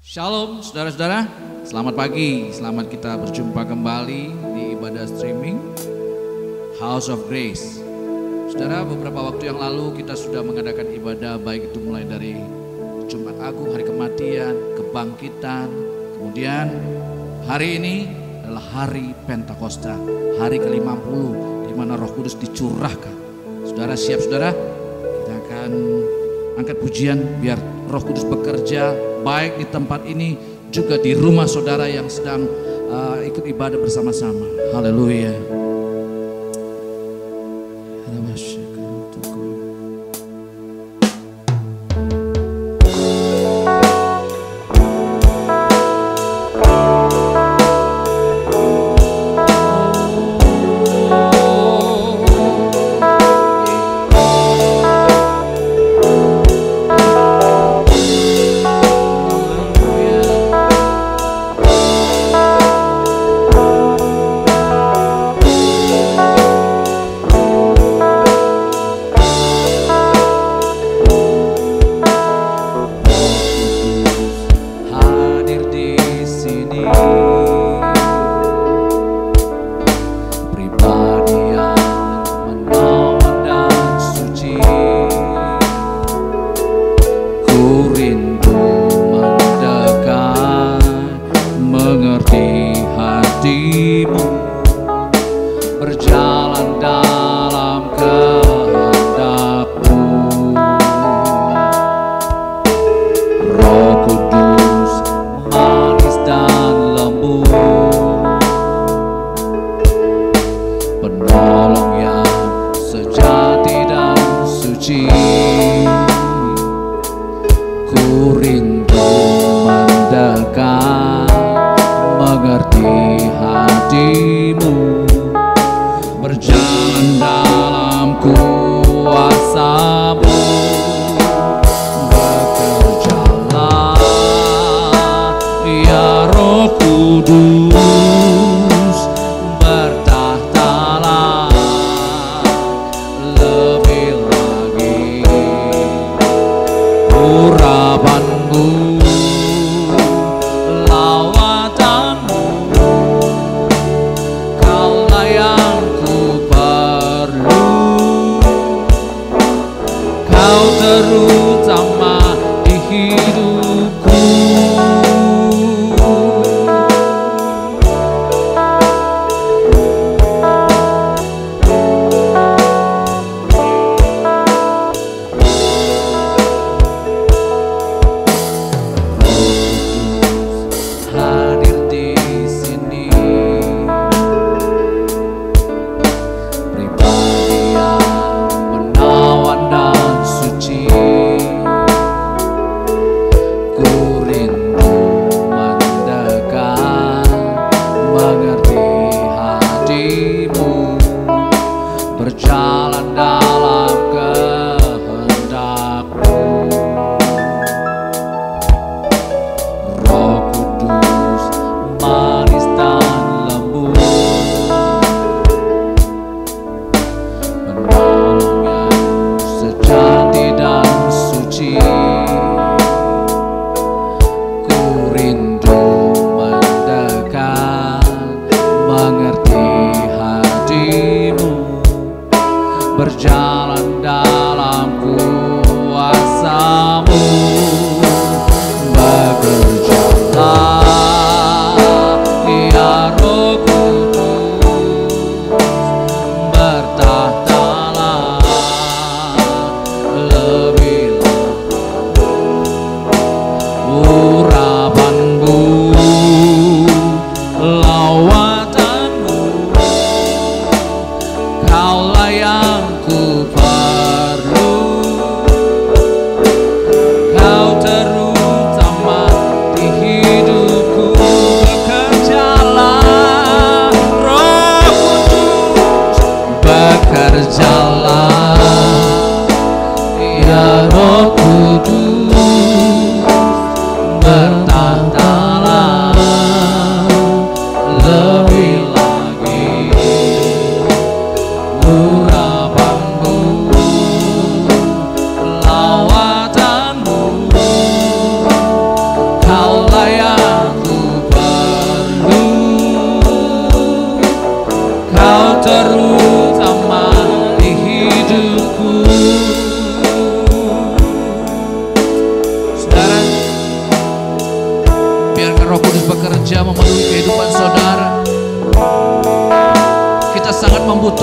Shalom saudara-saudara, selamat pagi, selamat kita berjumpa kembali di ibadah streaming House of Grace. Saudara, beberapa waktu yang lalu kita sudah mengadakan ibadah baik itu mulai dari Jumat Agung, hari kematian, kebangkitan, kemudian hari ini adalah hari Pentakosta, hari ke-50 di mana Roh Kudus dicurahkan. Saudara siap saudara? Kita akan angkat pujian biar Roh Kudus bekerja baik di tempat ini juga di rumah saudara yang sedang ikut ibadah bersama-sama. Haleluya.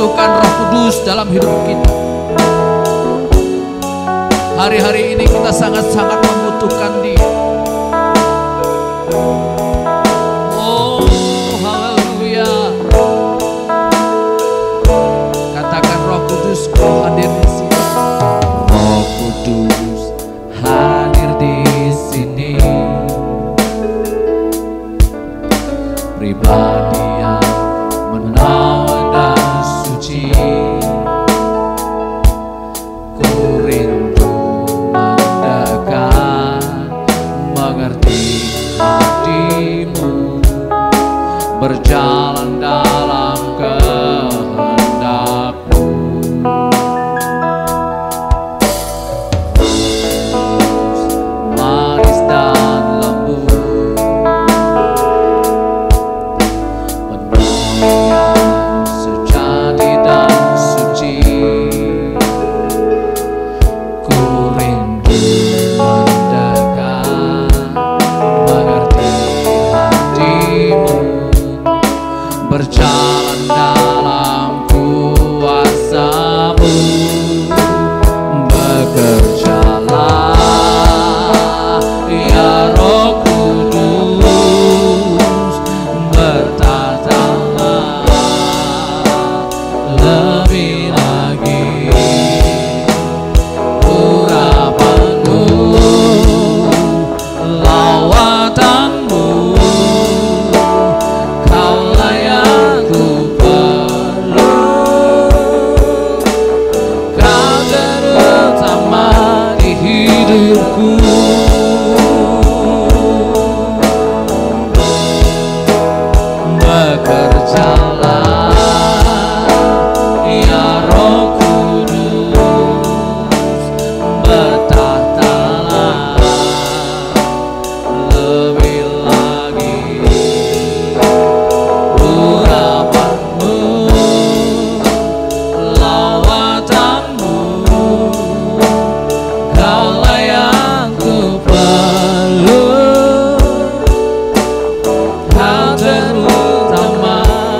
membutuhkan Roh Kudus dalam hidup kita. Hari-hari ini kita sangat-sangat membutuhkan Dia. Oh, haleluya. Katakan Roh Kudus, Kau hadir di sini. Roh Kudus hadir di sini. Pribadi yang menawan dan suci. Ku rindu mendekat, mengerti hatimu, berjalan dalam kehendak-Mu. Manis dan lembut, yang sejati dan suci. Ku rindu mendekat, mengerti hatimu, berjalan dalam kuasa-Mu. Bekerjalah ya Roh Kudus, bertatalah lebih lagi. Urapan-Mu, lawatan-Mu, Kaulah yang ku perlu. Kau terutama di hidupku. Bekerjalah ya Roh Kudus, bertahtalah lebih lagi. Urapan-Mu, lawatan-Mu, Kaulah yang ku perlu. Kau terutama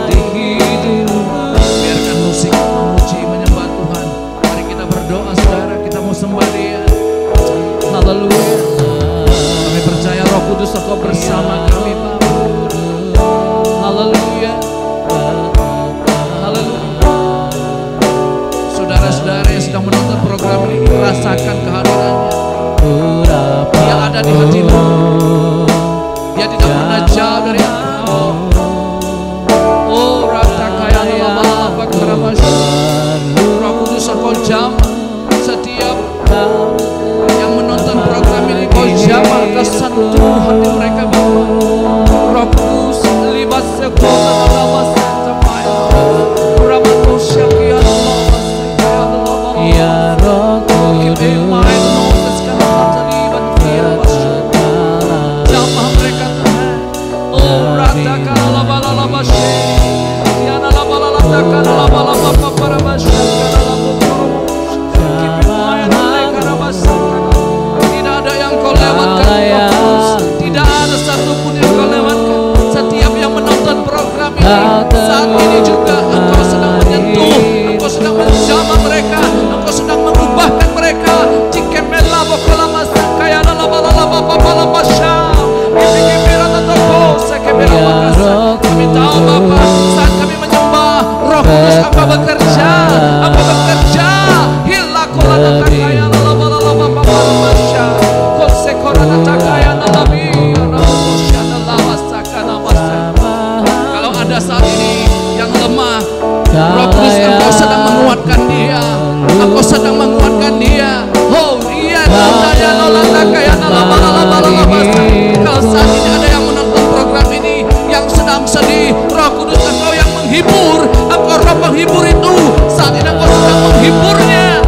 di hidupku. Biarkan musik memuji menyembah Tuhan. Mari kita berdoa saudara, kita mau sembah Dia. Haleluya. Kami percaya Roh Kudus Engkau bersama kami Bapa. Haleluya. Haleluya. Saudara-saudara yang sedang menonton program ini, rasakan kehadirannya. Dia ada di hatimu. Dia tidak pernah jauh dari engkau. Oh, ratakaya lama bakaramasya. Roh Kudus Engkau jamah setiap yang menonton program ini. Kau jamah kesentuh hati mereka Bapa. Roh Kudus libat sekolah lama sentamaya. Ramatosya kia lama sekaya lama. Ya Roh Kudus, jamah mereka Tuhan. Oh, ratakala lama lama syekh. Yana lama lama takala lama lama paparamasya. Tidak ada yang Kau lewatkan Roh Kudus. Tidak ada satupun yang Kau lewatkan. Setiap yang menonton program ini, saat ini juga Engkau sedang menyentuh, Engkau sedang menjamah mereka, Engkau sedang mengubahkan mereka. Jika melabo kolama sakaya lama lama papalama syah. Kami tahu Bapa, saat kami menyembah Roh Kudus Engkau bekerja, Engkau bekerja. Hilakulana takaya lama lama papalama syah. Konsekorana takaya lami. Kalau ada saat ini yang lemah, Roh Kudus Engkau sedang menguatkan dia, Engkau sedang menguatkan dia. Oh iya, nandaya lolanda kaya lama lama lama. Kalau saat ini ada yang menonton program ini yang sedang sedih, Roh Kudus Engkau yang menghibur, Engkau Roh penghibur itu. Saat ini Engkau sedang menghiburnya.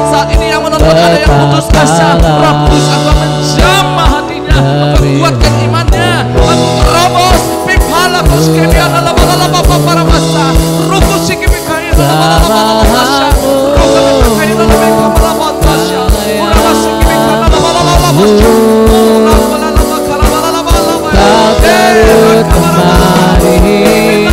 Saat ini yang menonton ada yang putus asa, Roh Kudus Engkau menjamah hatinya, Engkau kuatkan imannya. Engkau robos pipala koskemia lama lama para masa. Rukus sikipikaya lama lama masa. Rukus kaya lama lama masa. Urama sikipikaya lama lama masa. Urama lama lama lama lama. Kau terus kemari.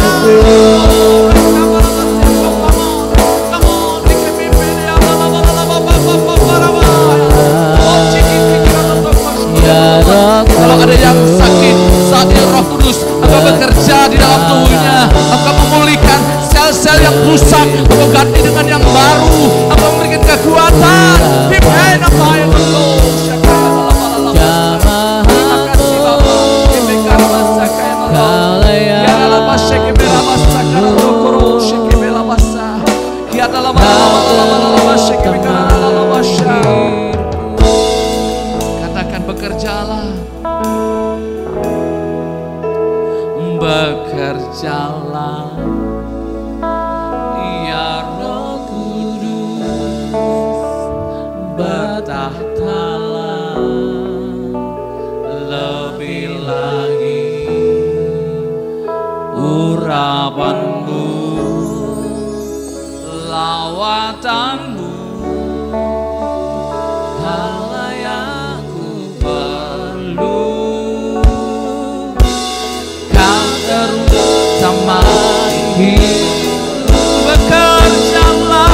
ini dengan yang baru. Engkau memberikan kekuatan. Pimpin apa yang perlu. Terima kasih Bapa. Pimpin masa kaya malam. Ya dalam masa kebela masa karena rokoro kebela masa. Ya dalam masa kebela masa. Katakan bekerjalah. Bekerjalah ya Roh Kudus, bertahtalah lebih lagi urapanmu, lawatanmu, hal yang ku perlu. Terutama hidup bekerjalah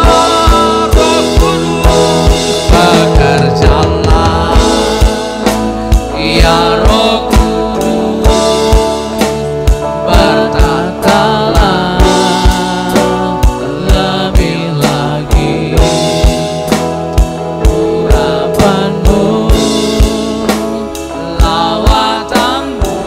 Roh Kudus, bekerjalah ya Roh Kudus, bertahtalah lebih lagi urapanmu, lawatanmu.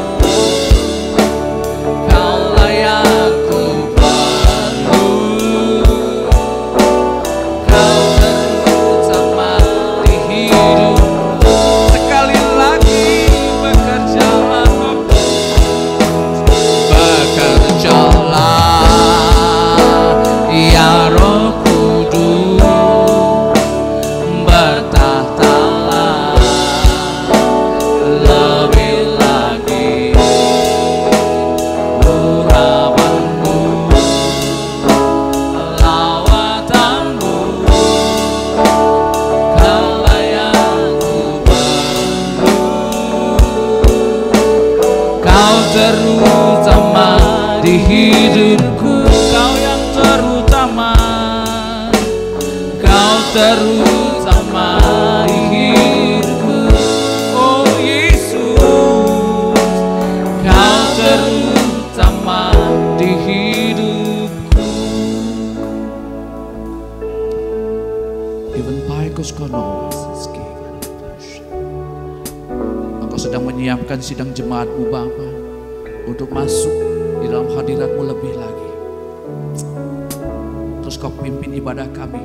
Terutama di hidupku, Kau yang terutama, Kau terutama di hidupku. Oh Yesus, Kau terutama di hidupku. Even Paikos Kono, Engkau sedang menyiapkan sidang jemaat-Mu Bapa untuk masuk di dalam hadirat-Mu lebih lagi. Terus Kau pimpin ibadah kami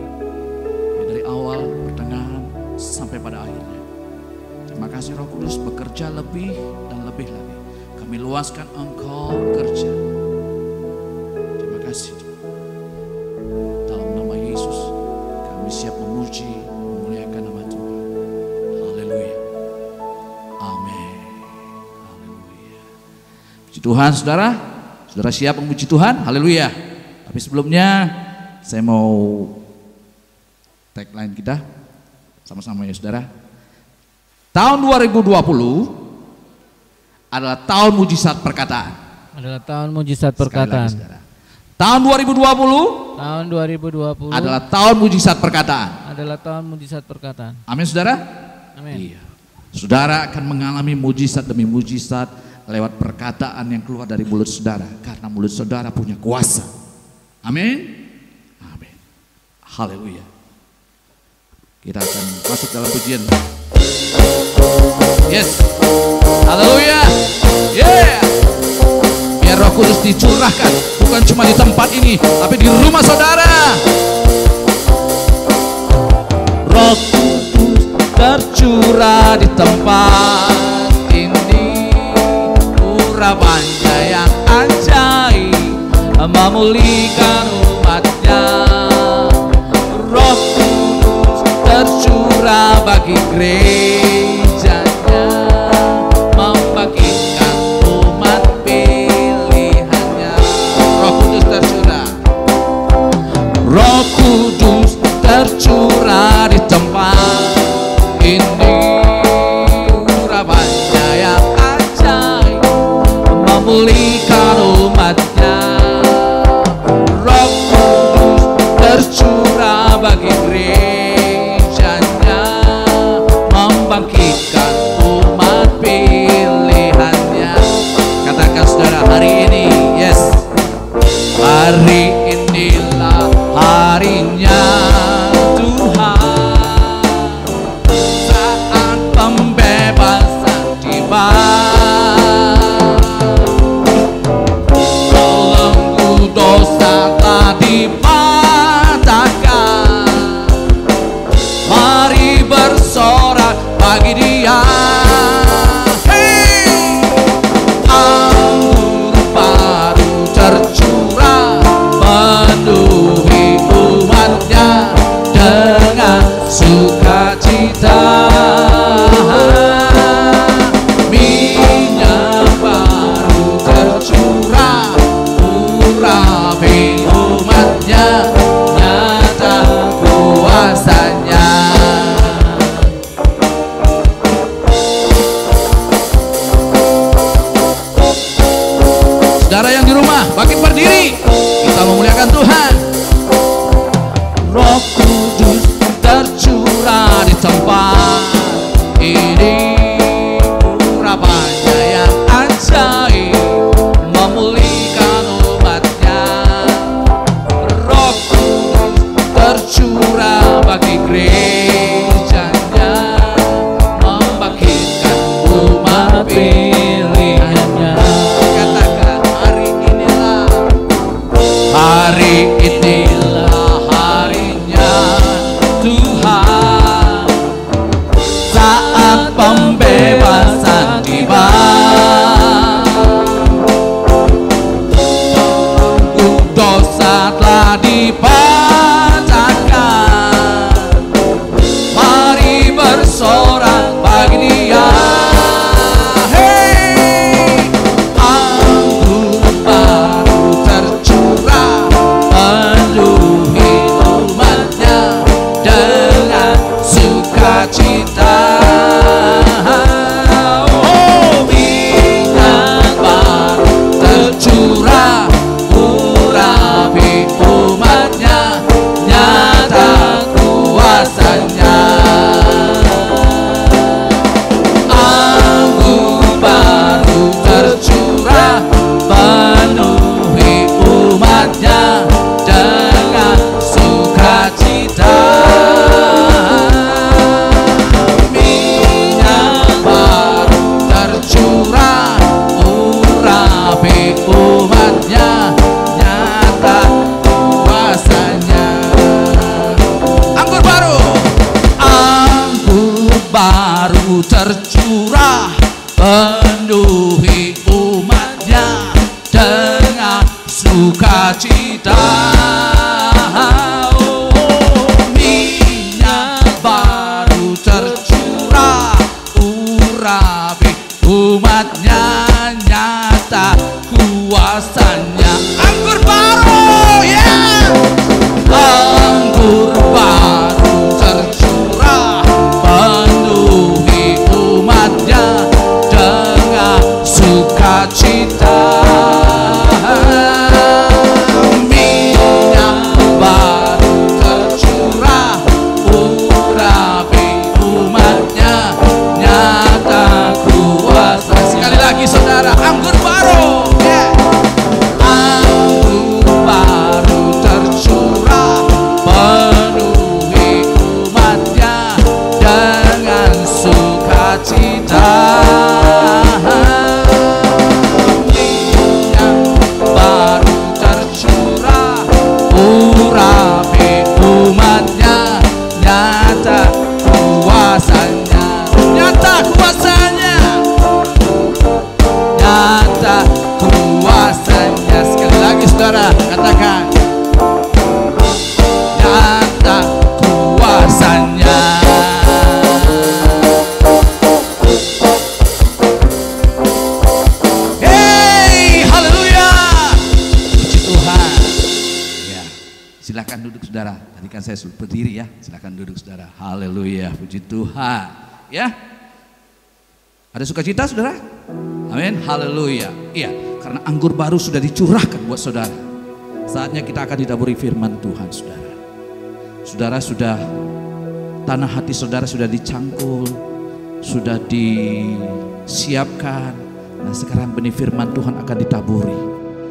dari awal, pertengahan, sampai pada akhirnya. Terima kasih Roh Kudus, bekerja lebih dan lebih lagi. Kami luaskan Engkau bekerja. Terima kasih Tuhan. Dalam nama Yesus kami siap memuji, memuliakan nama Tuhan. Haleluya. Amin. Tuhan, saudara siap memuji Tuhan, haleluya. Tapi sebelumnya saya mau tagline kita sama-sama ya saudara. Tahun 2020 adalah tahun mujizat perkataan. Adalah tahun mujizat perkataan. Tahun 2020 adalah tahun mujizat perkataan. Adalah tahun mujizat perkataan. Amin saudara. Amin. Iya. Saudara akan mengalami mujizat demi mujizat lewat perkataan yang keluar dari mulut saudara, karena mulut saudara punya kuasa. Amin. Amin. Haleluya. Kita akan masuk dalam pujian. Yes. Haleluya. Yeah. Biar Roh Kudus dicurahkan, bukan cuma di tempat ini, tapi di rumah saudara. Roh Kudus tercurah di tempat ini. Urapannya yang ajaib memulihkan umatnya. Roh Kudus tercurah bagi gerejanya, membagikan umat pilihannya. Roh Kudus tercurah. Roh Kudus tercurah di tempat ini. Urapannya yang ajaib memulihkan umatnya. Roh Kudus tercurah bagi gerejanya, membangkitkan umat pilihannya. Katakan saudara, hari ini, yes, hari inilah bagi Dia. Hey, anggur baru tercurah penuhi umatnya dengan sukacita. Minyak baru tercurah urapi umatnya, nyata kuasanya. Saudara yang di rumah, bangkit berdiri, kita memuliakan Tuhan. Roh Kudus tercurah di tempat ini, urapannya yang ajaib memulihkan umatnya. Roh Kudus tercurah bagi gerejanya, membangkitkan umat pilihannya. Katakan hari inilah harinya Tuhan, saat pembebasan tiba. Dosa telah dipatahkan, mari bersorak bagi Dia. Hey, anggur baru tercurah penuhi umatnya dengan sukacita. Oh, minyak baru tercurah urapi umatnya, nyata kuasanya. Anggur baru tercurah penuhi umatnya dengan sukacita. Minyak baru tercurah urapi umatnya, nyata kuasanya. Anggur baru tercurah penuhi umatnya dengan sukacita. Oh, minyak baru tercurah urapi umatnya, nyata kuasanya. Anggur baru, yeah. Anggur baru tercurah penuhi umatnya dengan sukacita. Minyak baru tercurah urapi umatnya, nyata kuasa. Sekali lagi saudara, anggur baru, yeah. Anggur baru tercurah penuhi umatnya dengan sukacita. Minyak baru tercurah urapi umatnya, nyata kuasanya. Nyata kuasanya, nyata kuasanya. Sekali lagi saudara, katakan nyata kuasanya. Hey, haleluya, puji Tuhan. Ya, silakan duduk saudara. Tadi kan saya suruh berdiri ya, silakan duduk saudara. Haleluya, puji Tuhan. Ya, ada sukacita saudara? Amin, haleluya. Iya, karena anggur baru sudah dicurahkan buat saudara. Saatnya kita akan ditaburi firman Tuhan saudara. Saudara sudah, tanah hati saudara sudah dicangkul, sudah disiapkan. Nah sekarang benih firman Tuhan akan ditaburi,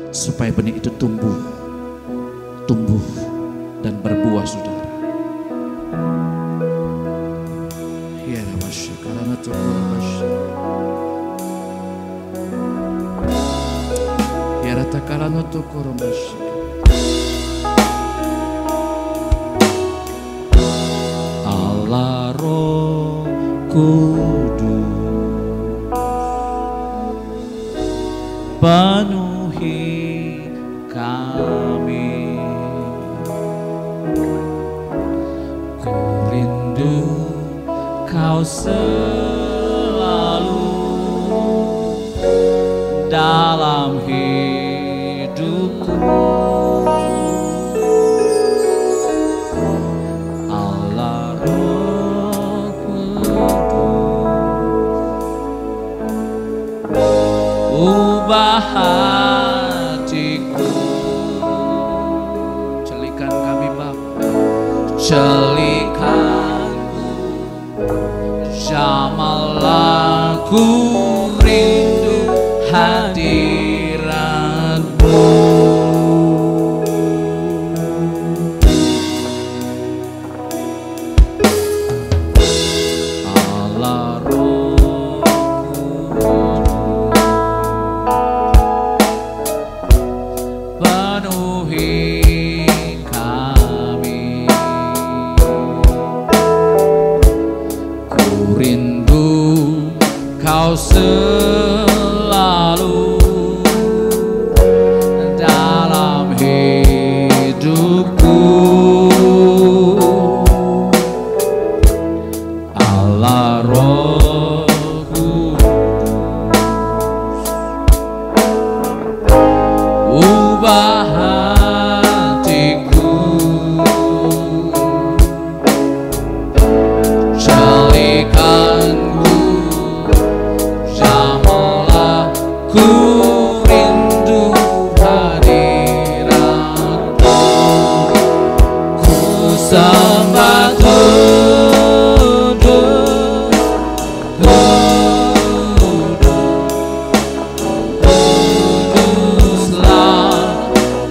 supaya benih itu tumbuh dan berbuah saudara. Ya Rabbasya, karena Tuhan ya ratakalano tukoromasya. Allah Roh Kudus, penuhi kami. Ku rindu Kau selalu dalam hidupku. Allah Roh Kudus, ubah hatiku. Celikan kami Bapa, celikanku, jamahlah ku rindu hadirat-Mu. Allah Roh Kudus, penuhi kami. Ku rindu Kau selalu dalam hidupku. Allah Roh Kudus, ubah hatiku, celikanku, jamahlah ku rindu hadirat-Mu. Ku sembah Kudus, Kuduslah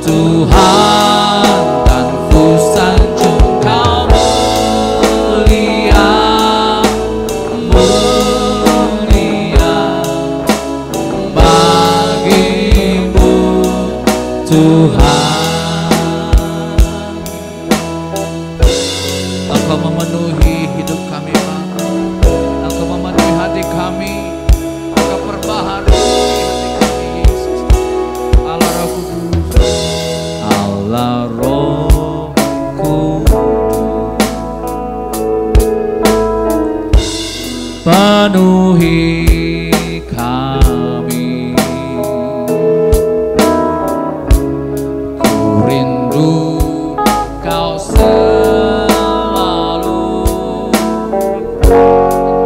Tuhan, dan ku sanjung Kau mulia, mulia bagi-Mu Tuhan. Engkau memenuhi hidup kami Bapa, Engkau memenuhi hati kami, Engkau perbaharui hati kami Yesus. Allah Roh Kudus, Allah Roh Kudus, penuhi kami. Ku rindu Kau selalu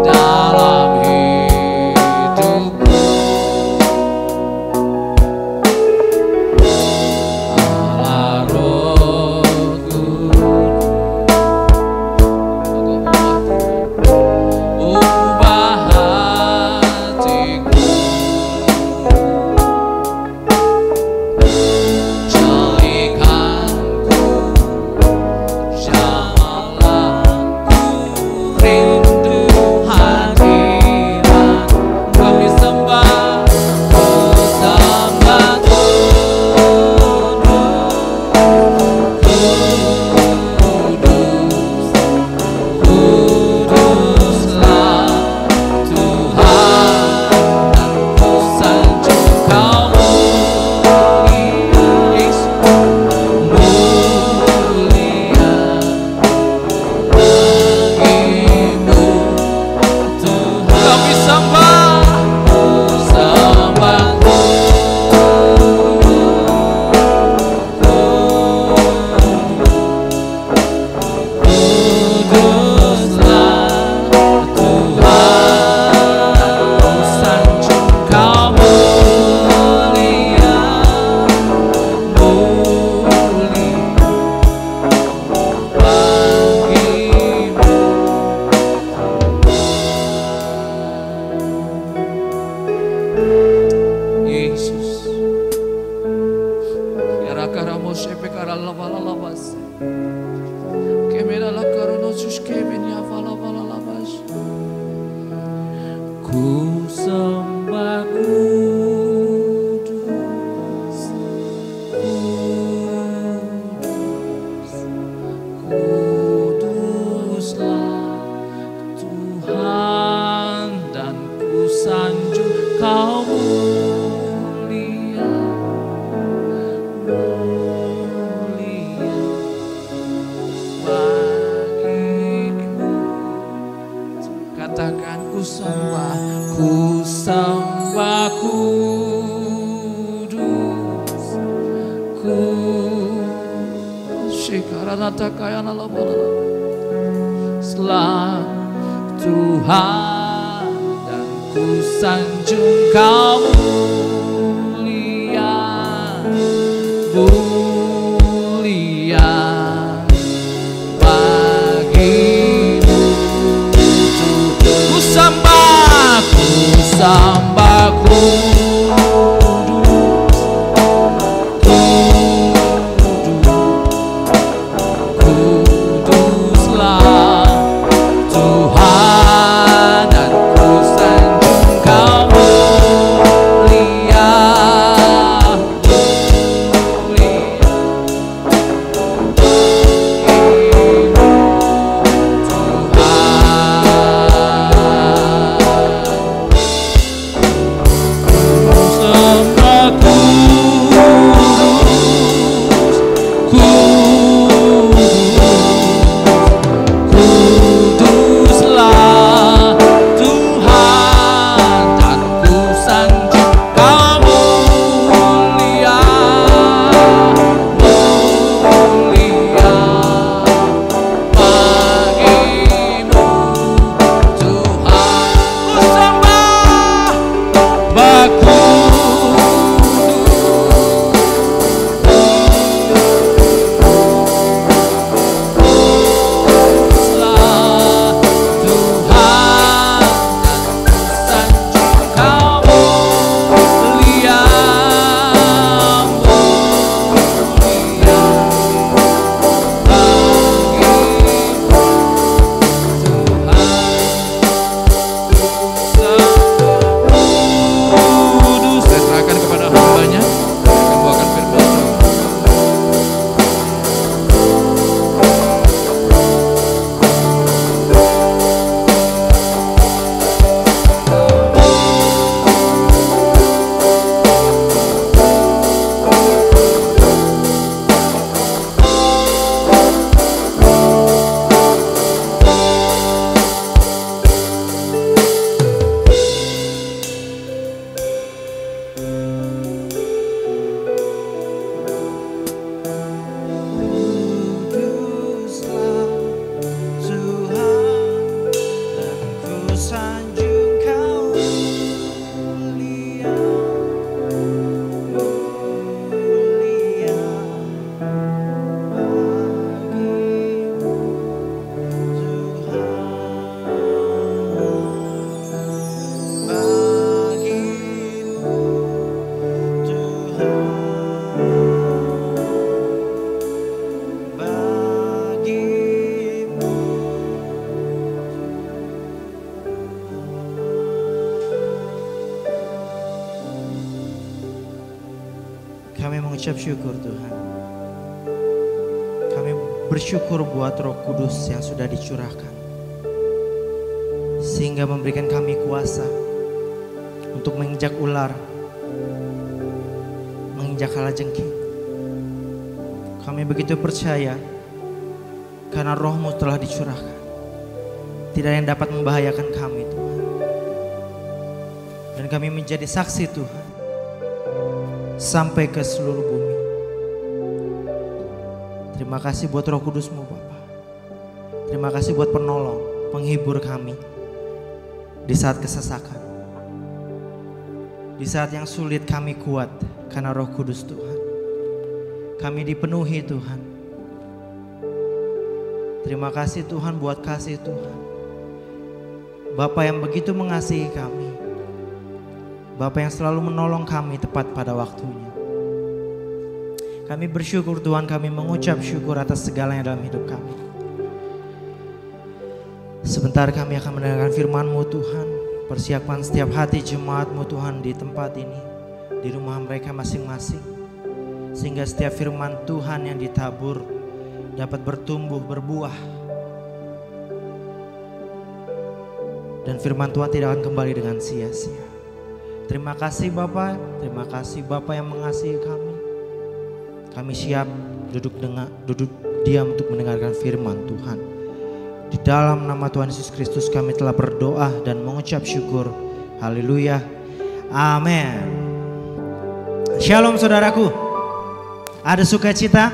dalam hidupku. Allah Roh Kudus, ubah hatiku, celikanku, sembah kudus, Selah Tuhan dan ku sanjung Kau mulia, mulia bagimu. Ku sembah Kami mengucap syukur Tuhan. Kami bersyukur buat Roh Kudus yang sudah dicurahkan, sehingga memberikan kami kuasa untuk menginjak ular, menginjak kalajengking. Kami begitu percaya karena Roh-Mu telah dicurahkan. Tidak ada yang dapat membahayakan kami Tuhan. Dan kami menjadi saksi Tuhan sampai ke seluruh bumi. Terima kasih buat Roh Kudus-Mu Bapa. Terima kasih buat penolong, penghibur kami di saat kesesakan. Di saat yang sulit kami kuat karena Roh Kudus Tuhan. Kami dipenuhi Tuhan. Terima kasih Tuhan buat kasih Tuhan. Bapa yang begitu mengasihi kami. Bapa yang selalu menolong kami tepat pada waktunya. Kami bersyukur Tuhan, kami mengucap syukur atas segalanya dalam hidup kami. Sebentar kami akan mendengarkan firman-Mu Tuhan. Persiapkan setiap hati jemaat-Mu Tuhan di tempat ini, di rumah mereka masing-masing. Sehingga setiap firman Tuhan yang ditabur dapat bertumbuh, berbuah. Dan firman Tuhan tidak akan kembali dengan sia-sia. Terima kasih Bapa, terima kasih Bapa yang mengasihi kami. Kami siap duduk diam untuk mendengarkan firman Tuhan. Di dalam nama Tuhan Yesus Kristus kami telah berdoa dan mengucap syukur. Haleluya. Amin. Shalom saudaraku. Ada sukacita?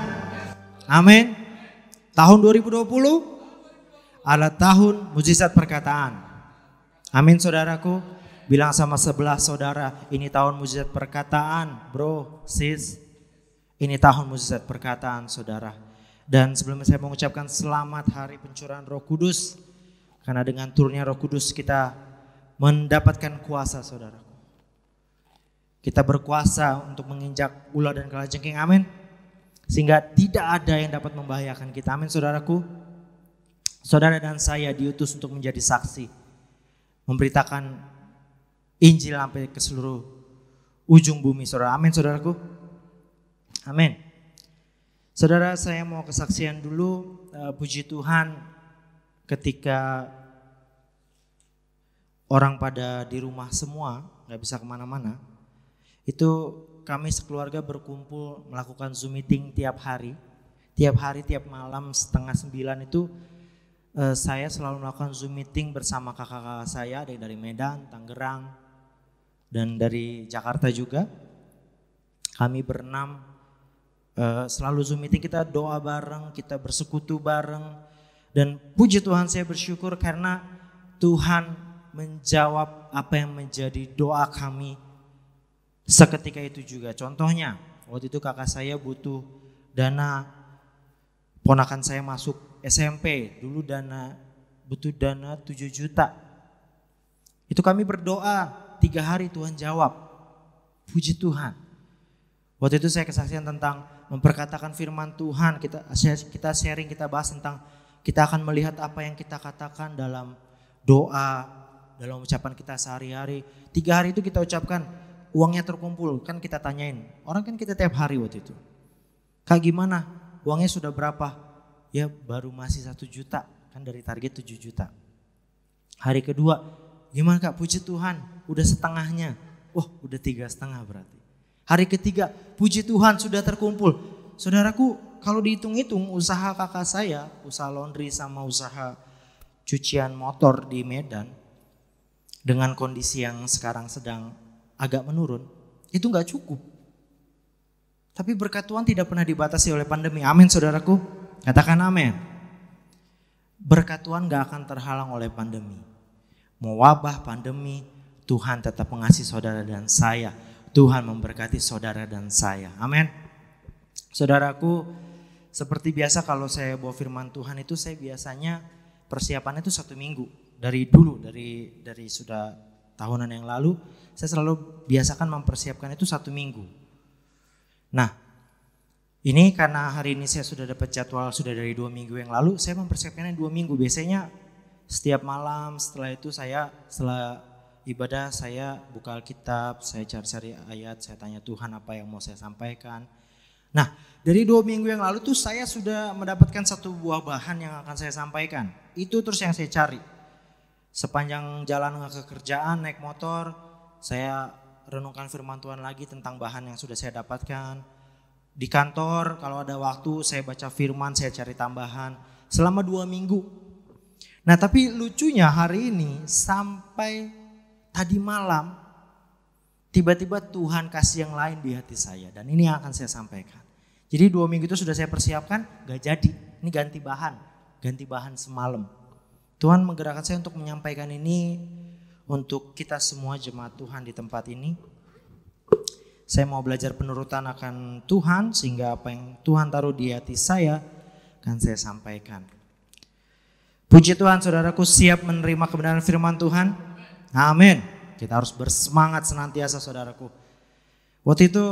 Amin. Tahun 2020 adalah tahun mujizat perkataan. Amin saudaraku. Bilang sama sebelah saudara, ini tahun mujizat perkataan, bro, sis. Ini tahun mujizat perkataan, saudara. Dan sebelumnya saya mengucapkan selamat hari pencurahan Roh Kudus. Karena dengan turunnya Roh Kudus kita mendapatkan kuasa, saudaraku. Kita berkuasa untuk menginjak ular dan kalajengking, amin. Sehingga tidak ada yang dapat membahayakan kita, amin saudaraku. Saudara dan saya diutus untuk menjadi saksi. Memberitakan Injil sampai ke seluruh ujung bumi, saudara. Amin, saudaraku. Amin. Saudara, saya mau kesaksian dulu. Puji Tuhan, ketika orang pada di rumah semua, gak bisa kemana-mana, itu kami sekeluarga berkumpul melakukan Zoom meeting tiap hari. Tiap hari, tiap malam 8:30 itu saya selalu melakukan Zoom meeting bersama kakak-kakak saya. Ada yang dari Medan, Tangerang, dan dari Jakarta juga. Kami berenam selalu Zoom meeting, kita doa bareng, kita bersekutu bareng. Dan puji Tuhan, saya bersyukur karena Tuhan menjawab apa yang menjadi doa kami seketika itu juga. Contohnya waktu itu kakak saya butuh dana, ponakan saya masuk SMP, dulu butuh dana 7 juta. Itu kami berdoa 3 hari, Tuhan jawab. Puji Tuhan. Waktu itu saya kesaksian tentang memperkatakan firman Tuhan. Kita sharing, kita bahas tentang kita akan melihat apa yang kita katakan dalam doa, dalam ucapan kita sehari-hari. 3 hari itu kita ucapkan, uangnya terkumpul. Kan kita tanyain, orang kan kita tiap hari waktu itu. Kak gimana? Uangnya sudah berapa? Ya baru masih 1 juta. Kan dari target 7 juta. Hari kedua, gimana Kak? Puji Tuhan, udah setengahnya. Wah, udah 3,5 berarti. Hari ketiga, puji Tuhan sudah terkumpul. Saudaraku, kalau dihitung-hitung usaha kakak saya, usaha laundry sama usaha cucian motor di Medan, dengan kondisi yang sekarang sedang agak menurun, itu gak cukup. Tapi berkat Tuhan tidak pernah dibatasi oleh pandemi. Amin saudaraku, katakan amin. Berkat Tuhan gak akan terhalang oleh pandemi. Mau wabah, pandemi, Tuhan tetap mengasihi saudara dan saya. Tuhan memberkati saudara dan saya. Amin. Saudaraku, seperti biasa kalau saya bawa firman Tuhan itu saya biasanya persiapannya itu 1 minggu. Dari dulu, dari sudah tahunan yang lalu, saya selalu biasakan mempersiapkan itu 1 minggu. Nah, ini karena hari ini saya sudah dapat jadwal sudah dari 2 minggu yang lalu, saya mempersiapkannya 2 minggu. Biasanya setiap malam setelah itu setelah ibadah saya buka Alkitab, saya cari-cari ayat, saya tanya Tuhan apa yang mau saya sampaikan. Nah, dari 2 minggu yang lalu tuh saya sudah mendapatkan 1 buah bahan yang akan saya sampaikan. Itu terus yang saya cari. Sepanjang jalan ke kerjaan, naik motor, saya renungkan firman Tuhan lagi tentang bahan yang sudah saya dapatkan. Di kantor kalau ada waktu saya baca firman, saya cari tambahan. Selama 2 minggu. Nah tapi lucunya hari ini sampai tadi malam tiba-tiba Tuhan kasih yang lain di hati saya. Dan ini yang akan saya sampaikan. Jadi 2 minggu itu sudah saya persiapkan, gak jadi. Ini ganti bahan semalam. Tuhan menggerakkan saya untuk menyampaikan ini untuk kita semua jemaat Tuhan di tempat ini. Saya mau belajar penurutan akan Tuhan sehingga apa yang Tuhan taruh di hati saya akan saya sampaikan. Puji Tuhan, saudaraku, siap menerima kebenaran firman Tuhan? Amin. Kita harus bersemangat senantiasa, saudaraku. Waktu itu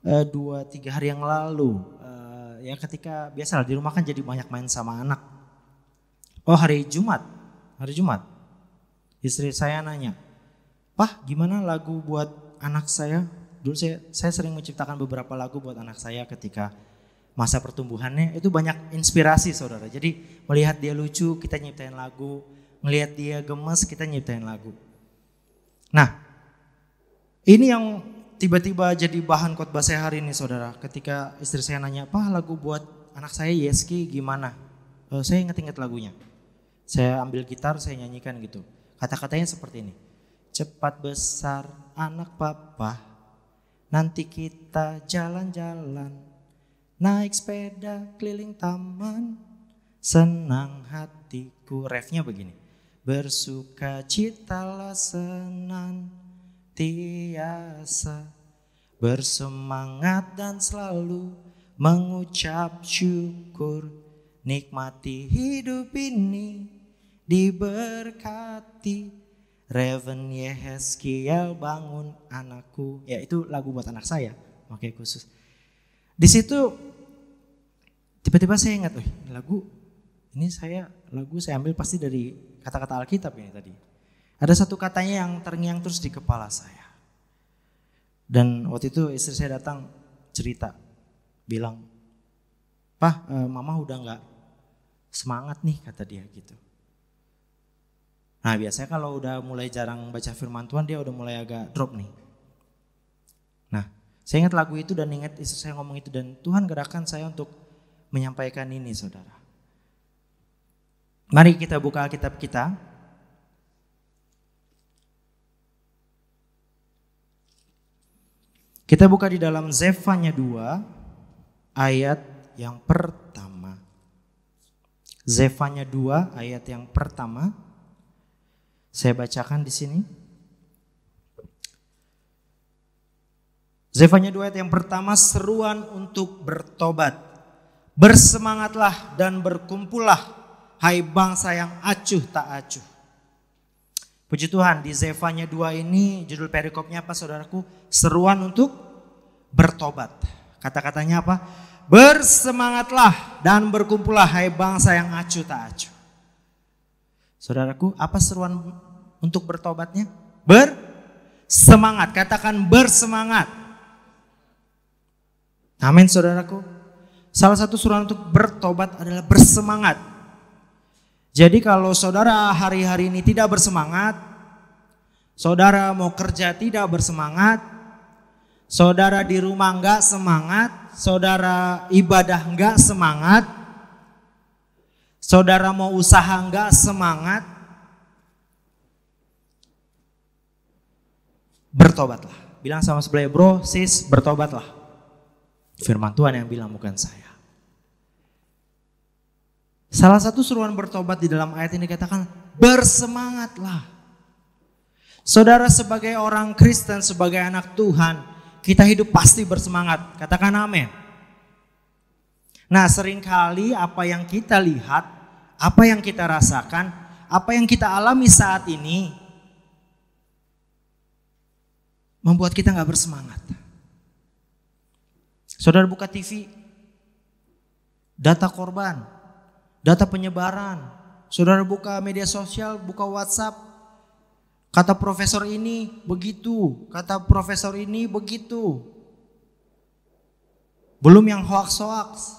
2-3 hari yang lalu, ya ketika biasalah di rumah kan jadi banyak main sama anak. Oh hari Jumat, istri saya nanya, "Pah, gimana lagu buat anak saya?" Dulu saya sering menciptakan beberapa lagu buat anak saya ketika masa pertumbuhannya. Itu banyak inspirasi, saudara. Jadi melihat dia lucu, kita nyiptain lagu. Melihat dia gemes, kita nyiptain lagu. Nah, ini yang tiba-tiba jadi bahan khotbah saya hari ini, saudara. Ketika istri saya nanya, "Pak, lagu buat anak saya Yeski gimana?" Saya ingat-ingat lagunya. Saya ambil gitar, saya nyanyikan gitu. Kata-katanya seperti ini. Cepat besar anak papa, nanti kita jalan-jalan, naik sepeda keliling taman, senang hatiku. Refnya begini. Bersuka citalah senantiasa, bersemangat dan selalu mengucap syukur, nikmati hidup ini diberkati. Reven Yehezkiel bangun anakku. Ya itu lagu buat anak saya, makanya khusus. Di situ tiba-tiba saya ingat, lagu saya ambil pasti dari kata-kata Alkitab ini tadi. Ada satu katanya yang terngiang terus di kepala saya. Dan waktu itu istri saya datang cerita, bilang, "Pak, mama udah gak semangat nih," kata dia gitu. Nah biasanya kalau udah mulai jarang baca firman Tuhan, dia udah mulai agak drop nih. Nah saya ingat lagu itu dan ingat istri saya ngomong itu, dan Tuhan gerakkan saya untuk menyampaikan ini, saudara. Mari kita buka Alkitab kita. Kita buka di dalam Zefanya 2 ayat yang pertama. Zefanya 2 ayat yang pertama. Saya bacakan di sini. Zefanya 2 ayat yang pertama, seruan untuk bertobat. Bersemangatlah dan berkumpullah, hai bangsa yang acuh tak acuh. Puji Tuhan, di Zefanya 2 ini judul perikopnya apa saudaraku? Seruan untuk bertobat. Kata-katanya apa? Bersemangatlah dan berkumpullah, hai bangsa yang acuh tak acuh. Saudaraku, apa seruan untuk bertobatnya? Bersemangat. Katakan bersemangat. Amin saudaraku. Salah satu seruan untuk bertobat adalah bersemangat. Jadi kalau saudara hari-hari ini tidak bersemangat, saudara mau kerja tidak bersemangat, saudara di rumah enggak semangat, saudara ibadah enggak semangat, saudara mau usaha enggak semangat, bertobatlah. Bilang sama sebelah, bro, sis, bertobatlah. Firman Tuhan yang bilang, bukan saya. Salah satu seruan bertobat di dalam ayat ini katakan bersemangatlah. Saudara sebagai orang Kristen, sebagai anak Tuhan, kita hidup pasti bersemangat. Katakan amin. Nah seringkali apa yang kita lihat, apa yang kita rasakan, apa yang kita alami saat ini membuat kita gak bersemangat. Saudara buka TV, data korban, data penyebaran. Saudara buka media sosial, buka WhatsApp. Kata profesor ini begitu, kata profesor ini begitu. Belum yang hoax-hoax.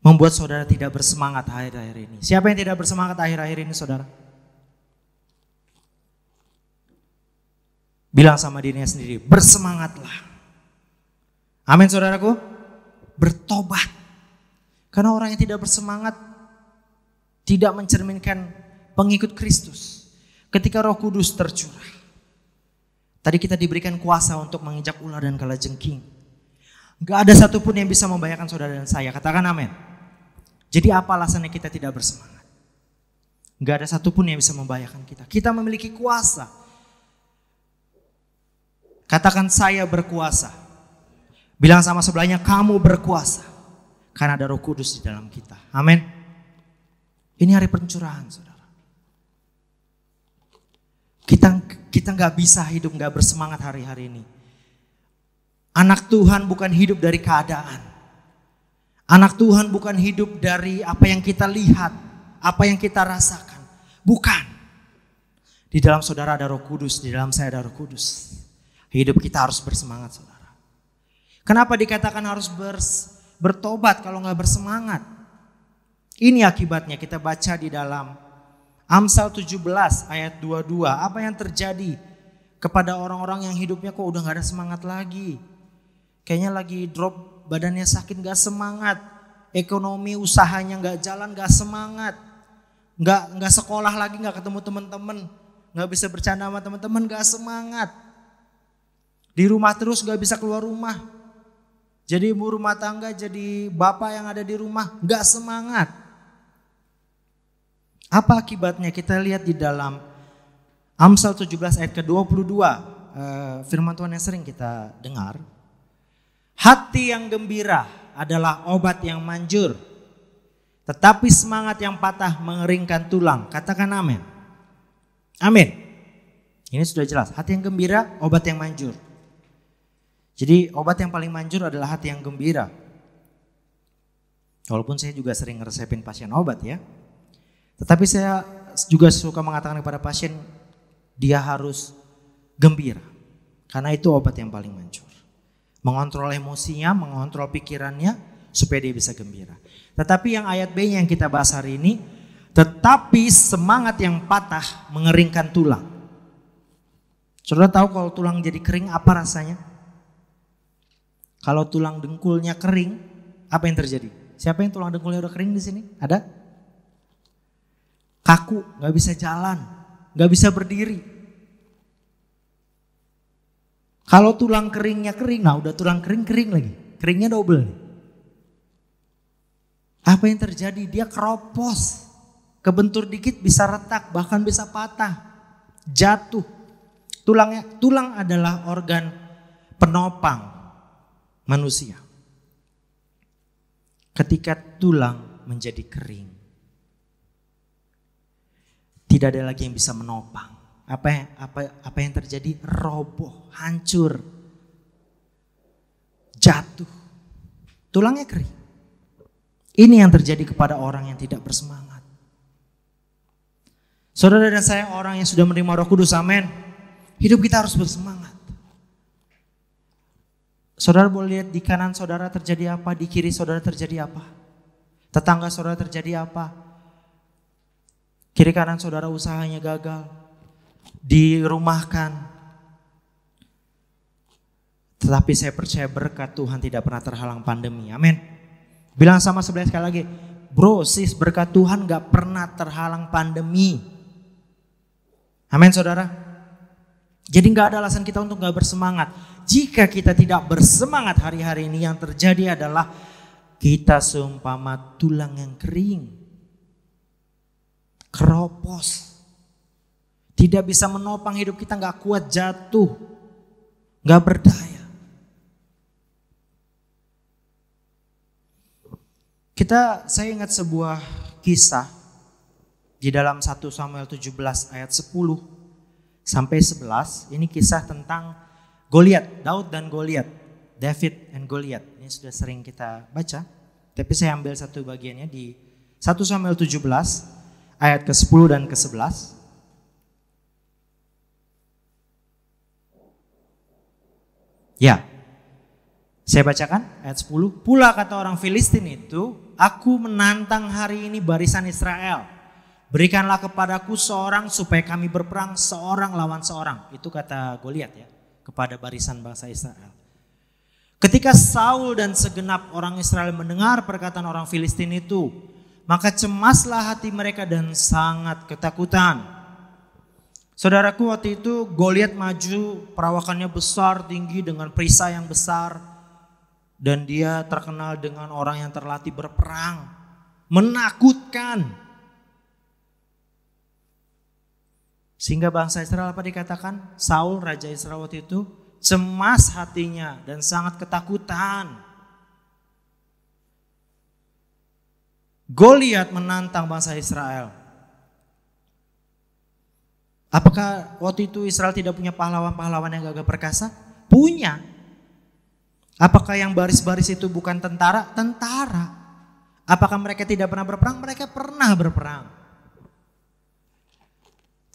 Membuat saudara tidak bersemangat akhir-akhir ini. Siapa yang tidak bersemangat akhir-akhir ini saudara? Bilang sama dirinya sendiri, bersemangatlah. Amin saudaraku. Bertobat. Karena orang yang tidak bersemangat tidak mencerminkan pengikut Kristus. Ketika Roh Kudus tercurah. Tadi kita diberikan kuasa untuk menginjak ular dan kalajengking. Gak ada satupun yang bisa membahayakan saudara dan saya. Katakan amin. Jadi apa alasannya kita tidak bersemangat? Gak ada satupun yang bisa membahayakan kita. Kita memiliki kuasa. Katakan saya berkuasa. Bilang sama sebelahnya, kamu berkuasa. Karena ada Roh Kudus di dalam kita. Amin. Ini hari pencurahan saudara. Kita gak bisa hidup gak bersemangat hari-hari ini. Anak Tuhan bukan hidup dari keadaan. Anak Tuhan bukan hidup dari apa yang kita lihat, apa yang kita rasakan. Bukan. Di dalam saudara ada Roh Kudus, di dalam saya ada Roh Kudus. Hidup kita harus bersemangat saudara. Kenapa dikatakan harus bertobat kalau gak bersemangat? Ini akibatnya, kita baca di dalam Amsal 17 ayat 22. Apa yang terjadi kepada orang-orang yang hidupnya kok udah gak ada semangat lagi? Kayaknya lagi drop, badannya sakit, gak semangat. ekonomi usahanya nggak jalan, nggak semangat, nggak sekolah lagi, nggak ketemu teman-teman, nggak bisa bercanda sama teman-teman, nggak semangat. Di rumah terus, nggak bisa keluar rumah. Jadi ibu rumah tangga, jadi bapak yang ada di rumah, nggak semangat. Apa akibatnya? Kita lihat di dalam Amsal 17 ayat ke-22, firman Tuhan yang sering kita dengar. Hati yang gembira adalah obat yang manjur, tetapi semangat yang patah mengeringkan tulang. Katakan amin. Amin. Ini sudah jelas, hati yang gembira, obat yang manjur. Jadi obat yang paling manjur adalah hati yang gembira. Walaupun saya juga sering ngeresepin pasien obat ya. Tetapi saya juga suka mengatakan kepada pasien, dia harus gembira. Karena itu obat yang paling manjur. Mengontrol emosinya, mengontrol pikirannya supaya dia bisa gembira. Tetapi yang ayat B yang kita bahas hari ini, tetapi semangat yang patah mengeringkan tulang. Saudara tahu kalau tulang jadi kering apa rasanya? Kalau tulang dengkulnya kering, apa yang terjadi? Siapa yang tulang dengkulnya udah kering di sini? Ada? Kaku, nggak bisa jalan, nggak bisa berdiri. Kalau tulang keringnya kering, nah udah tulang kering lagi, keringnya double nih. Apa yang terjadi? Dia keropos, kebentur dikit bisa retak, bahkan bisa patah, jatuh. Tulang adalah organ penopang manusia. Ketika tulang menjadi kering, tidak ada lagi yang bisa menopang. Apa yang terjadi? Roboh, hancur, jatuh. Tulangnya kering. Ini yang terjadi kepada orang yang tidak bersemangat. Saudara dan saya orang yang sudah menerima Roh Kudus, amin. Hidup kita harus bersemangat. Saudara boleh lihat di kanan saudara terjadi apa, di kiri saudara terjadi apa. Tetangga saudara terjadi apa. Kiri kanan saudara usahanya gagal, dirumahkan. Tetapi saya percaya berkat Tuhan tidak pernah terhalang pandemi, amin. Bilang sama sebelah sekali lagi, bro sis, berkat Tuhan gak pernah terhalang pandemi. Amin saudara. Jadi gak ada alasan kita untuk gak bersemangat. Jika kita tidak bersemangat hari-hari ini, yang terjadi adalah kita seumpama tulang yang kering, keropos, tidak bisa menopang hidup kita, gak kuat, jatuh, gak berdaya. Saya ingat sebuah kisah di dalam 1 Samuel 17 ayat 10 sampai 11. Ini kisah tentang Goliat, Daud dan Goliat, David and Goliat. Ini sudah sering kita baca, tapi saya ambil satu bagiannya di 1 Samuel 17 ayat ke-10 dan ke-11. Ya, saya bacakan ayat 10. Pula kata orang Filistin itu, aku menantang hari ini barisan Israel. Berikanlah kepadaku seorang supaya kami berperang seorang lawan seorang. Itu kata Goliat ya, kepada barisan bangsa Israel. Ketika Saul dan segenap orang Israel mendengar perkataan orang Filistin itu, maka cemaslah hati mereka dan sangat ketakutan. Saudaraku, waktu itu Goliat maju, perawakannya besar, tinggi dengan perisai yang besar. Dan dia terkenal dengan orang yang terlatih berperang. Menakutkan. Sehingga bangsa Israel apa dikatakan? Saul, raja Israel waktu itu, cemas hatinya dan sangat ketakutan. Goliat menantang bangsa Israel. Apakah waktu itu Israel tidak punya pahlawan-pahlawan yang gagah perkasa? Punya. Apakah yang baris-baris itu bukan tentara? Tentara. Apakah mereka tidak pernah berperang? Mereka pernah berperang.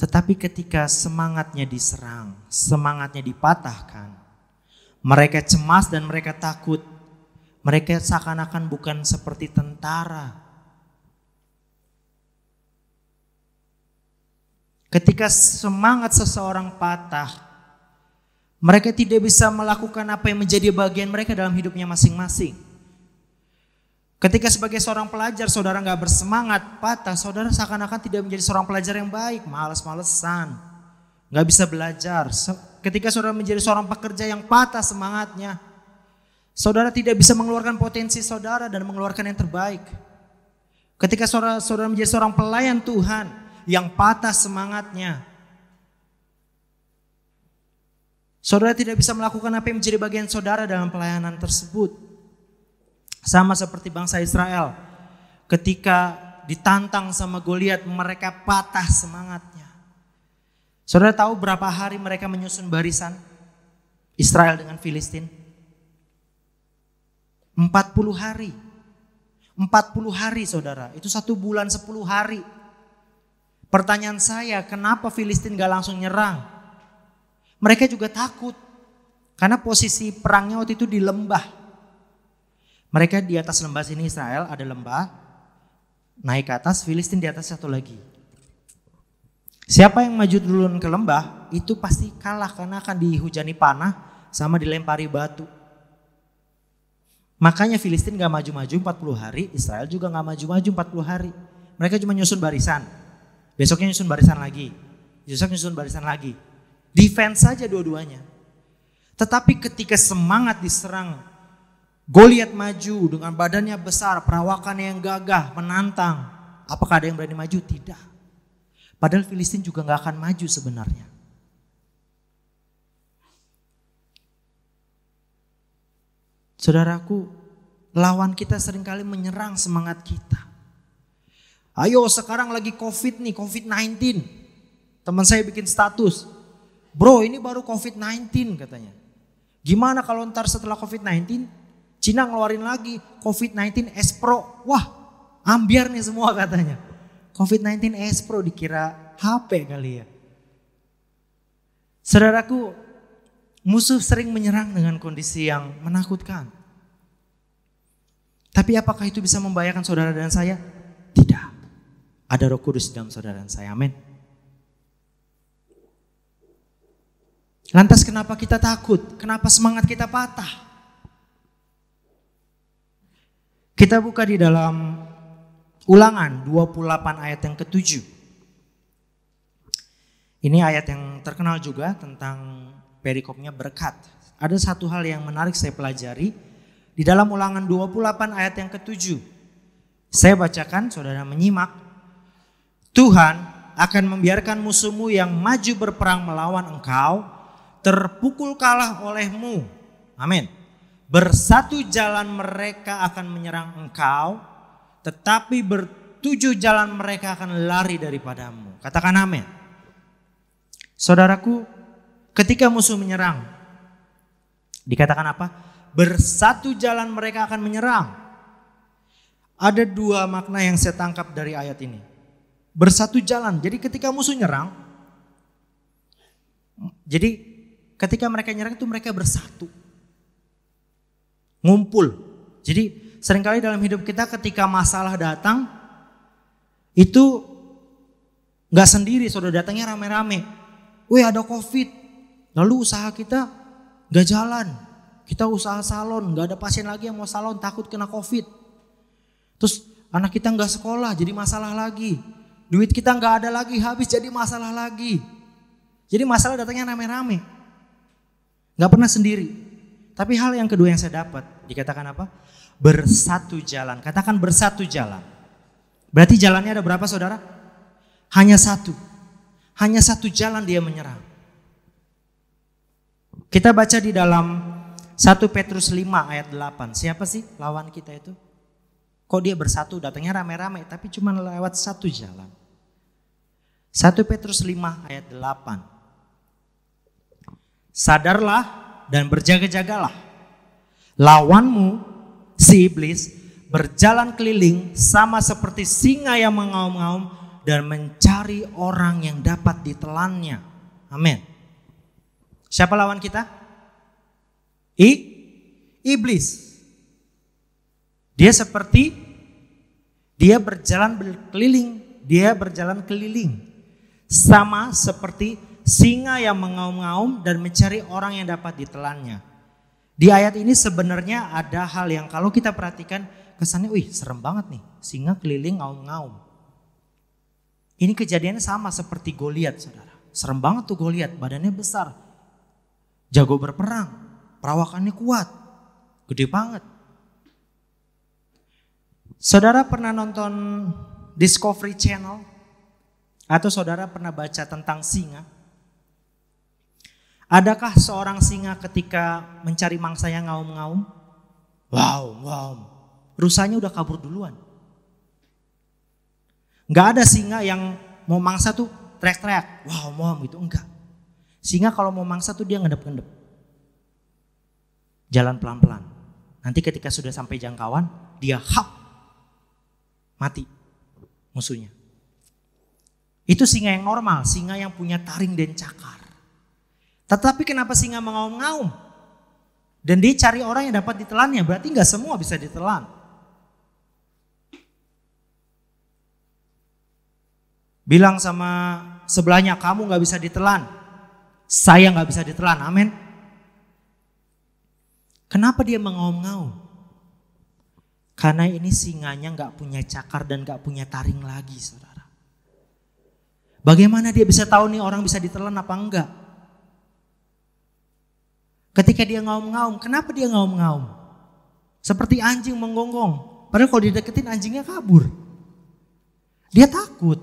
Tetapi ketika semangatnya diserang, semangatnya dipatahkan, mereka cemas dan mereka takut. Mereka seakan-akan bukan seperti tentara. Ketika semangat seseorang patah, mereka tidak bisa melakukan apa yang menjadi bagian mereka dalam hidupnya masing-masing. Ketika sebagai seorang pelajar saudara nggak bersemangat, patah, saudara seakan-akan tidak menjadi seorang pelajar yang baik, malas-malesan, nggak bisa belajar. Ketika saudara menjadi seorang pekerja yang patah semangatnya, saudara tidak bisa mengeluarkan potensi saudara dan mengeluarkan yang terbaik. Ketika saudara menjadi seorang pelayan Tuhan yang patah semangatnya, saudara tidak bisa melakukan apa yang menjadi bagian saudara dalam pelayanan tersebut. Sama seperti bangsa Israel, ketika ditantang sama Goliat, mereka patah semangatnya. Saudara tahu berapa hari mereka menyusun barisan Israel dengan Filistin? 40 hari. 40 hari saudara, itu 1 bulan 10 hari. Pertanyaan saya, kenapa Filistin gak langsung nyerang? Mereka juga takut, karena posisi perangnya waktu itu di lembah. Mereka di atas lembah sini Israel, ada lembah, naik ke atas, Filistin di atas satu lagi. Siapa yang maju duluan ke lembah, itu pasti kalah karena akan dihujani panah sama dilempari batu. Makanya Filistin gak maju-maju 40 hari, Israel juga gak maju-maju 40 hari. Mereka cuma nyusun barisan, besoknya nyusun barisan lagi, besok nyusun barisan lagi. Defense saja dua-duanya. Tetapi ketika semangat diserang, Goliat maju dengan badannya besar, perawakannya yang gagah, menantang. Apakah ada yang berani maju? Tidak. Padahal Filistin juga gak akan maju sebenarnya. Saudaraku, lawan kita seringkali menyerang semangat kita. Ayo sekarang lagi COVID nih, COVID-19. Teman saya bikin status, bro ini baru COVID-19 katanya. Gimana kalau ntar setelah COVID-19, Cina ngeluarin lagi COVID-19 S Pro. Wah, ambiar nih semua katanya. COVID-19 S Pro dikira HP kali ya. Saudaraku, musuh sering menyerang dengan kondisi yang menakutkan. Tapi apakah itu bisa membahayakan saudara dan saya? Tidak. Ada Roh Kudus dalam saudara dan saya. Amin. Lantas kenapa kita takut? Kenapa semangat kita patah? Kita buka di dalam Ulangan 28 ayat yang ke-7. Ini ayat yang terkenal juga tentang perikopnya berkat. Ada satu hal yang menarik saya pelajari di dalam Ulangan 28 ayat yang ke-7. Saya bacakan, saudara menyimak. Tuhan akan membiarkan musuhmu yang maju berperang melawan engkau terpukul kalah olehmu. Amin. Bersatu jalan mereka akan menyerang engkau, tetapi bertujuh jalan mereka akan lari daripadamu. Katakan amin. Saudaraku, ketika musuh menyerang, dikatakan apa? Bersatu jalan mereka akan menyerang. Ada dua makna yang saya tangkap dari ayat ini. Bersatu jalan, jadi ketika musuh nyerang, jadi ketika mereka nyerang itu mereka bersatu. Ngumpul. Jadi seringkali dalam hidup kita ketika masalah datang itu gak sendiri, saudara, datangnya rame-rame. Wih ada COVID, lalu usaha kita gak jalan. Kita usaha salon, gak ada pasien lagi yang mau salon, takut kena COVID. Terus anak kita gak sekolah, jadi masalah lagi. Duit kita gak ada lagi, habis jadi masalah lagi. Jadi masalah datangnya rame-rame. Gak pernah sendiri. Tapi hal yang kedua yang saya dapat, dikatakan apa? Bersatu jalan. Katakan bersatu jalan. Berarti jalannya ada berapa saudara? Hanya satu. Hanya satu jalan dia menyerang. Kita baca di dalam 1 Petrus 5 ayat 8. Siapa sih lawan kita itu? Kok dia bersatu, datangnya rame-rame tapi cuma lewat satu jalan. 1 Petrus 5 ayat 8. Sadarlah dan berjaga-jagalah. Lawanmu, si iblis, berjalan keliling sama seperti singa yang mengaum-ngaum dan mencari orang yang dapat ditelannya. Amin. Siapa lawan kita? Iblis. Dia seperti, dia berjalan keliling. Sama seperti singa yang mengaum-ngaum dan mencari orang yang dapat ditelannya. Di ayat ini sebenarnya ada hal yang kalau kita perhatikan kesannya, wih serem banget nih, singa keliling ngaum-ngaum. Ini kejadiannya sama seperti Goliat, saudara. Serem banget tuh Goliat, badannya besar, jago berperang, perawakannya kuat, gede banget. Saudara pernah nonton Discovery Channel? Atau saudara pernah baca tentang singa? Adakah seorang singa ketika mencari mangsanya ngaum-ngaum? Wow. Rusanya udah kabur duluan. Gak ada singa yang mau mangsa tuh teriak-teriak. Wow gitu, enggak. Singa kalau mau mangsa tuh dia ngendep-ngendep. Jalan pelan-pelan. Nanti ketika sudah sampai jangkauan, dia mati musuhnya. Itu singa yang normal, singa yang punya taring dan cakar. Tetapi kenapa singa mengaum-ngaum? Dan dia cari orang yang dapat ditelannya, berarti gak semua bisa ditelan. Bilang sama sebelahnya, kamu gak bisa ditelan, saya gak bisa ditelan, amin. Kenapa dia mengaum-ngaum? Karena ini singanya gak punya cakar dan gak punya taring lagi, saudara. Bagaimana dia bisa tahu nih orang bisa ditelan apa enggak? Ketika dia ngaum-ngaum, kenapa dia ngaum-ngaum? Seperti anjing menggonggong. Padahal kalau dideketin anjingnya kabur. Dia takut.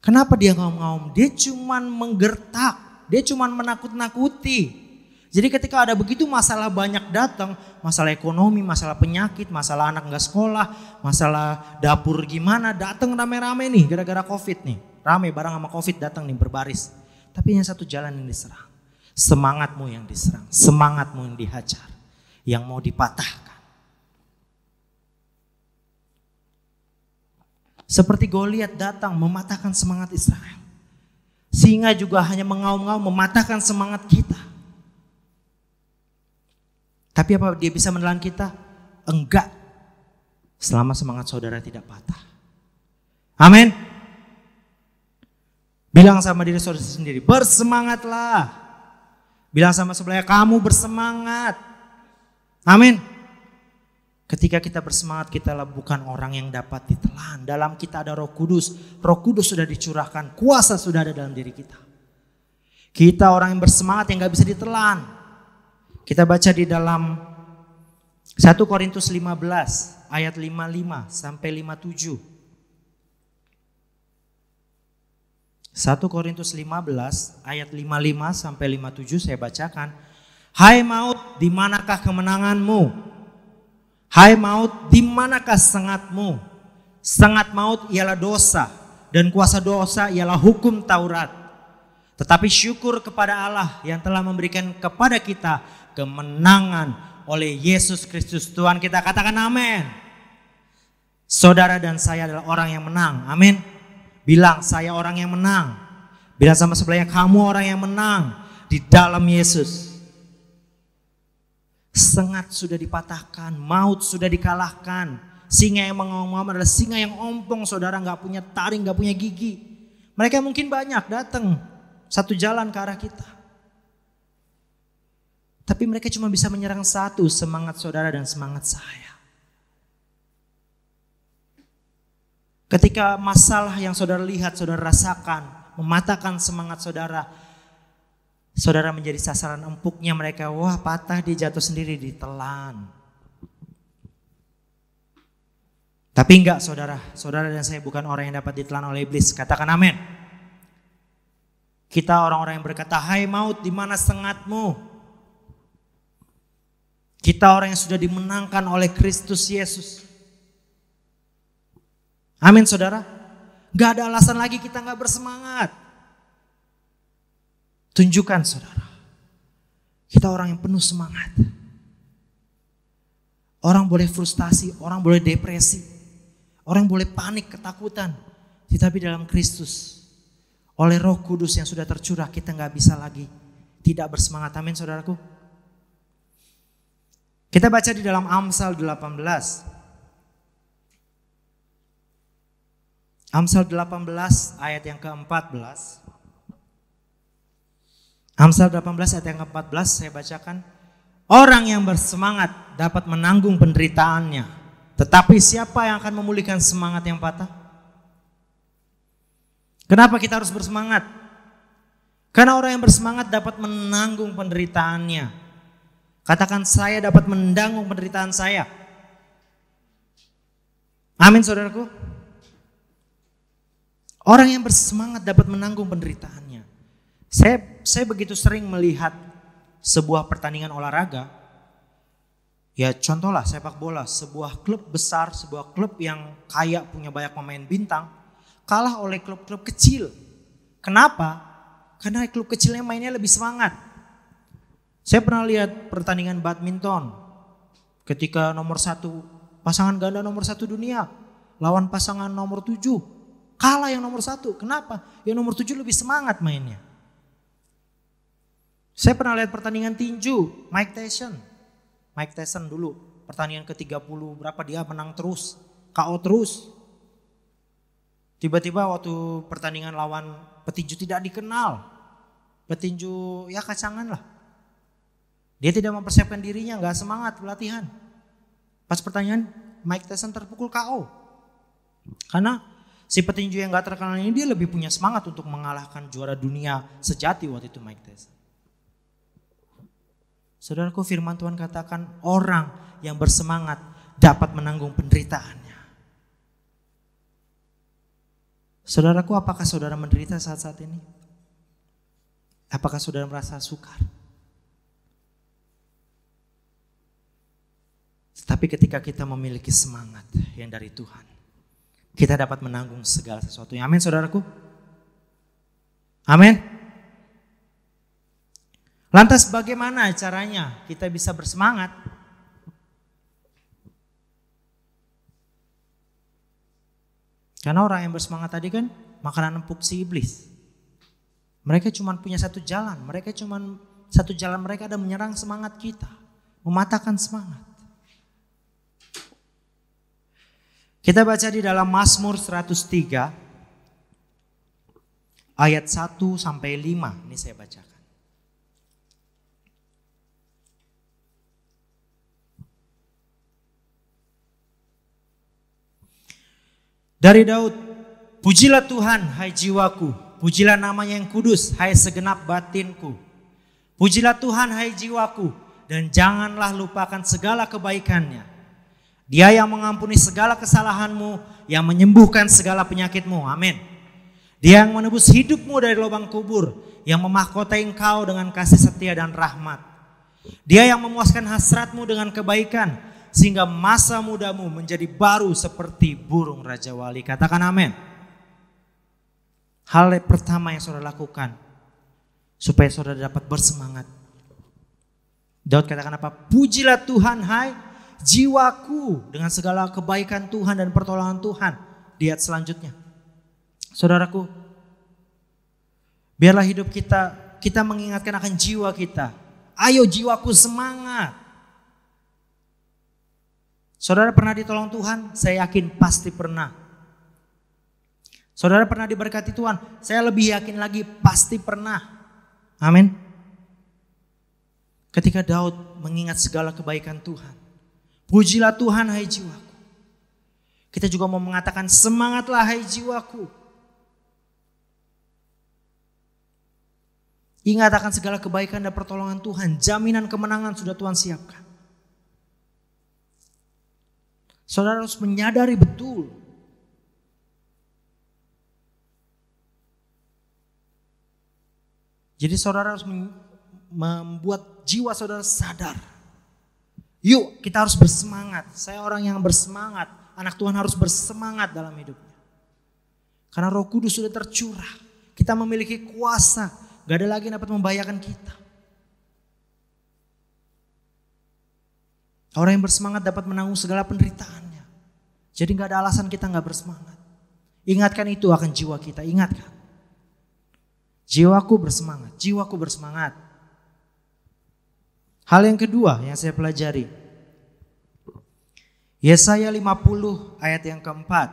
Kenapa dia ngaum-ngaum? Dia cuman menggertak. Dia cuman menakut-nakuti. Jadi ketika ada begitu masalah banyak datang, masalah ekonomi, masalah penyakit, masalah anak gak sekolah, masalah dapur gimana, datang rame-rame nih gara-gara COVID nih. Rame bareng sama COVID datang nih berbaris. Tapi yang satu jalan yang diserang. Semangatmu yang diserang, semangatmu yang dihajar, yang mau dipatahkan. Seperti Goliat datang mematahkan semangat Israel. Singa juga hanya mengaum-ngaum mematahkan semangat kita. Tapi apa dia bisa menelan kita? Enggak. Selama semangat saudara tidak patah. Amin. Bilang sama diri saudara sendiri, bersemangatlah. Bilang sama sebelahnya, kamu bersemangat. Amin. Ketika kita bersemangat, kita bukan orang yang dapat ditelan. Dalam kita ada Roh Kudus. Roh Kudus sudah dicurahkan, kuasa sudah ada dalam diri kita. Kita orang yang bersemangat yang gak bisa ditelan. Kita baca di dalam 1 Korintus 15 ayat 55 sampai 57. 1 Korintus 15 ayat 55 sampai 57 saya bacakan. Hai maut, di manakah kemenanganmu? Hai maut, di manakah sengatmu? Sengat maut ialah dosa, dan kuasa dosa ialah hukum Taurat. Tetapi syukur kepada Allah yang telah memberikan kepada kita kemenangan oleh Yesus Kristus Tuhan kita. Katakan amin. Saudara dan saya adalah orang yang menang. Amin. Bilang, saya orang yang menang. Bilang sama sebelahnya, kamu orang yang menang di dalam Yesus. Sengat sudah dipatahkan, maut sudah dikalahkan. Singa yang mengaum-ngaum adalah singa yang ompong, saudara, gak punya taring, gak punya gigi. Mereka mungkin banyak datang satu jalan ke arah kita. Tapi mereka cuma bisa menyerang satu, semangat saudara dan semangat saya. Ketika masalah yang saudara lihat, saudara rasakan, mematahkan semangat saudara, saudara menjadi sasaran empuknya mereka. Wah, patah, dia jatuh sendiri, ditelan. Tapi enggak, saudara. Saudara dan saya bukan orang yang dapat ditelan oleh iblis. Katakan amin. Kita orang-orang yang berkata, hai maut, di mana sengatmu? Kita orang yang sudah dimenangkan oleh Kristus Yesus. Amin, saudara. Gak ada alasan lagi kita gak bersemangat. Tunjukkan, saudara. Kita orang yang penuh semangat. Orang boleh frustasi, orang boleh depresi. Orang boleh panik, ketakutan. Tetapi dalam Kristus, oleh Roh Kudus yang sudah tercurah, kita gak bisa lagi tidak bersemangat. Amin, saudaraku. Kita baca di dalam Amsal 18. Amsal 18 ayat yang ke-14. Amsal 18 ayat yang ke-14 saya bacakan. Orang yang bersemangat dapat menanggung penderitaannya, tetapi siapa yang akan memulihkan semangat yang patah? Kenapa kita harus bersemangat? Karena orang yang bersemangat dapat menanggung penderitaannya. Katakan, saya dapat menanggung penderitaan saya. Amin saudaraku. Orang yang bersemangat dapat menanggung penderitaannya. Saya begitu sering melihat sebuah pertandingan olahraga. Ya contohlah sepak bola, sebuah klub besar, sebuah klub yang kaya punya banyak pemain bintang, kalah oleh klub-klub kecil. Kenapa? Karena klub kecilnya mainnya lebih semangat. Saya pernah lihat pertandingan badminton ketika pasangan ganda nomor 1 dunia lawan pasangan nomor 7. Kalah yang nomor 1. Kenapa? Yang nomor 7 lebih semangat mainnya. Saya pernah lihat pertandingan tinju, Mike Tyson dulu, pertandingan ke-30 berapa dia menang terus, KO terus. Tiba-tiba waktu pertandingan lawan petinju tidak dikenal, petinju ya kacangan lah. Dia tidak mempersiapkan dirinya, gak semangat pelatihan. Pas pertandingan Mike Tyson terpukul KO. Karena si petinju yang gak terkenal ini dia lebih punya semangat untuk mengalahkan juara dunia sejati waktu itu Mike Tyson. Saudaraku, firman Tuhan katakan orang yang bersemangat dapat menanggung penderitaannya. Saudaraku, apakah saudara menderita saat-saat ini? Apakah saudara merasa sukar? Tapi ketika kita memiliki semangat yang dari Tuhan, kita dapat menanggung segala sesuatunya. Amin saudaraku. Amin. Lantas bagaimana caranya kita bisa bersemangat? Karena orang yang bersemangat tadi kan makanan empuk si iblis. Mereka cuma punya satu jalan. Mereka ada menyerang semangat kita. Mematahkan semangat. Kita baca di dalam Mazmur 103 ayat 1 sampai 5. Ini saya bacakan. Dari Daud, pujilah Tuhan hai jiwaku, pujilah namanya yang kudus hai segenap batinku. Pujilah Tuhan hai jiwaku dan janganlah lupakan segala kebaikannya. Dia yang mengampuni segala kesalahanmu, yang menyembuhkan segala penyakitmu. Amin. Dia yang menebus hidupmu dari lubang kubur, yang memahkotai engkau dengan kasih setia dan rahmat. Dia yang memuaskan hasratmu dengan kebaikan, sehingga masa mudamu menjadi baru seperti burung Raja Wali. Katakan amin. Hal pertama yang saudara lakukan supaya saudara dapat bersemangat. Daud katakan apa? Pujilah Tuhan hai jiwaku dengan segala kebaikan Tuhan dan pertolongan Tuhan. Di ayat selanjutnya. Saudaraku, biarlah hidup kita mengingatkan akan jiwa kita. Ayo jiwaku semangat. Saudara pernah ditolong Tuhan? Saya yakin pasti pernah. Saudara pernah diberkati Tuhan? Saya lebih yakin lagi pasti pernah. Amin. Ketika Daud mengingat segala kebaikan Tuhan. Pujilah Tuhan hai jiwaku. Kita juga mau mengatakan semangatlah hai jiwaku. Ingat akan segala kebaikan dan pertolongan Tuhan. Jaminan kemenangan sudah Tuhan siapkan. Saudara harus menyadari betul. Jadi saudara harus membuat jiwa saudara sadar. Yuk kita harus bersemangat. Saya orang yang bersemangat. Anak Tuhan harus bersemangat dalam hidupnya. Karena Roh Kudus sudah tercurah. Kita memiliki kuasa. Gak ada lagi yang dapat membahayakan kita. Orang yang bersemangat dapat menanggung segala penderitaannya. Jadi gak ada alasan kita gak bersemangat. Ingatkan itu akan jiwa kita, ingatkan. Jiwaku bersemangat, jiwaku bersemangat. Hal yang kedua yang saya pelajari. Yesaya 50 ayat yang keempat.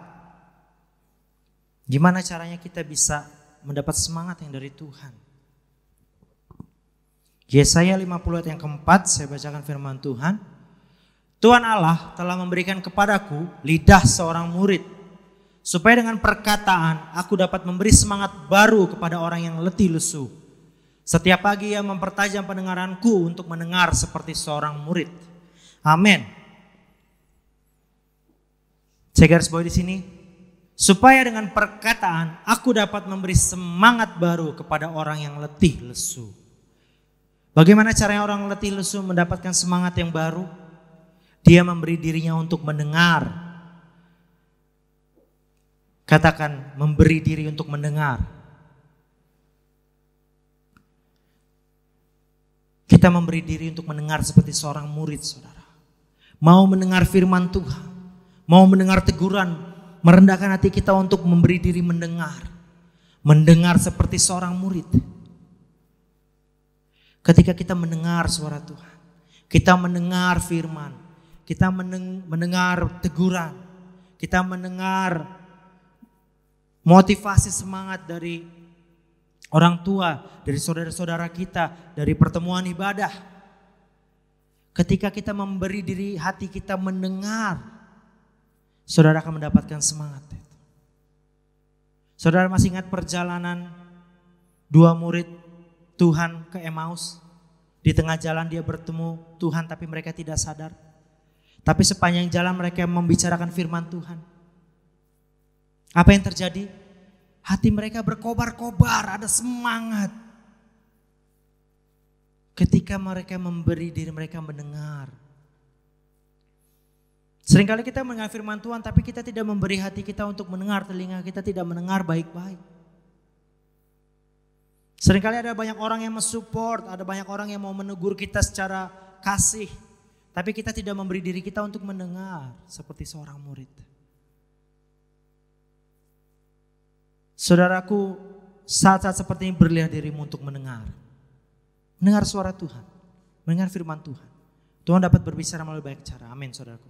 Gimana caranya kita bisa mendapat semangat yang dari Tuhan. Yesaya 50 ayat yang keempat, saya bacakan firman Tuhan. Tuhan Allah telah memberikan kepadaku lidah seorang murid, supaya dengan perkataan aku dapat memberi semangat baru kepada orang yang letih lesu. Setiap pagi ia mempertajam pendengaranku untuk mendengar seperti seorang murid. Amin. Saya garis bawahi di sini, supaya dengan perkataan aku dapat memberi semangat baru kepada orang yang letih lesu. Bagaimana caranya orang letih lesu mendapatkan semangat yang baru? Dia memberi dirinya untuk mendengar. Katakan, memberi diri untuk mendengar. Kita memberi diri untuk mendengar seperti seorang murid, saudara. Mau mendengar firman Tuhan, mau mendengar teguran, merendahkan hati kita untuk memberi diri mendengar. Mendengar seperti seorang murid. Ketika kita mendengar suara Tuhan, kita mendengar firman, kita mendengar teguran, kita mendengar motivasi semangat dari orang tua, dari saudara-saudara kita, dari pertemuan ibadah. Ketika kita memberi diri hati kita mendengar, saudara akan mendapatkan semangat. Saudara masih ingat perjalanan dua murid Tuhan ke Emmaus? Di tengah jalan dia bertemu Tuhan tapi mereka tidak sadar. Tapi sepanjang jalan mereka membicarakan firman Tuhan. Apa yang terjadi? Hati mereka berkobar-kobar, ada semangat. Ketika mereka memberi diri mereka mendengar. Seringkali kita mendengar firman Tuhan tapi kita tidak memberi hati kita untuk mendengar, telinga kita tidak mendengar baik-baik. Seringkali ada banyak orang yang mensupport, ada banyak orang yang mau menegur kita secara kasih. Tapi kita tidak memberi diri kita untuk mendengar seperti seorang murid. Saudaraku, saat-saat seperti ini berilah dirimu untuk mendengar. Mendengar suara Tuhan, mendengar firman Tuhan. Tuhan dapat berbicara melalui banyak cara. Amin, saudaraku.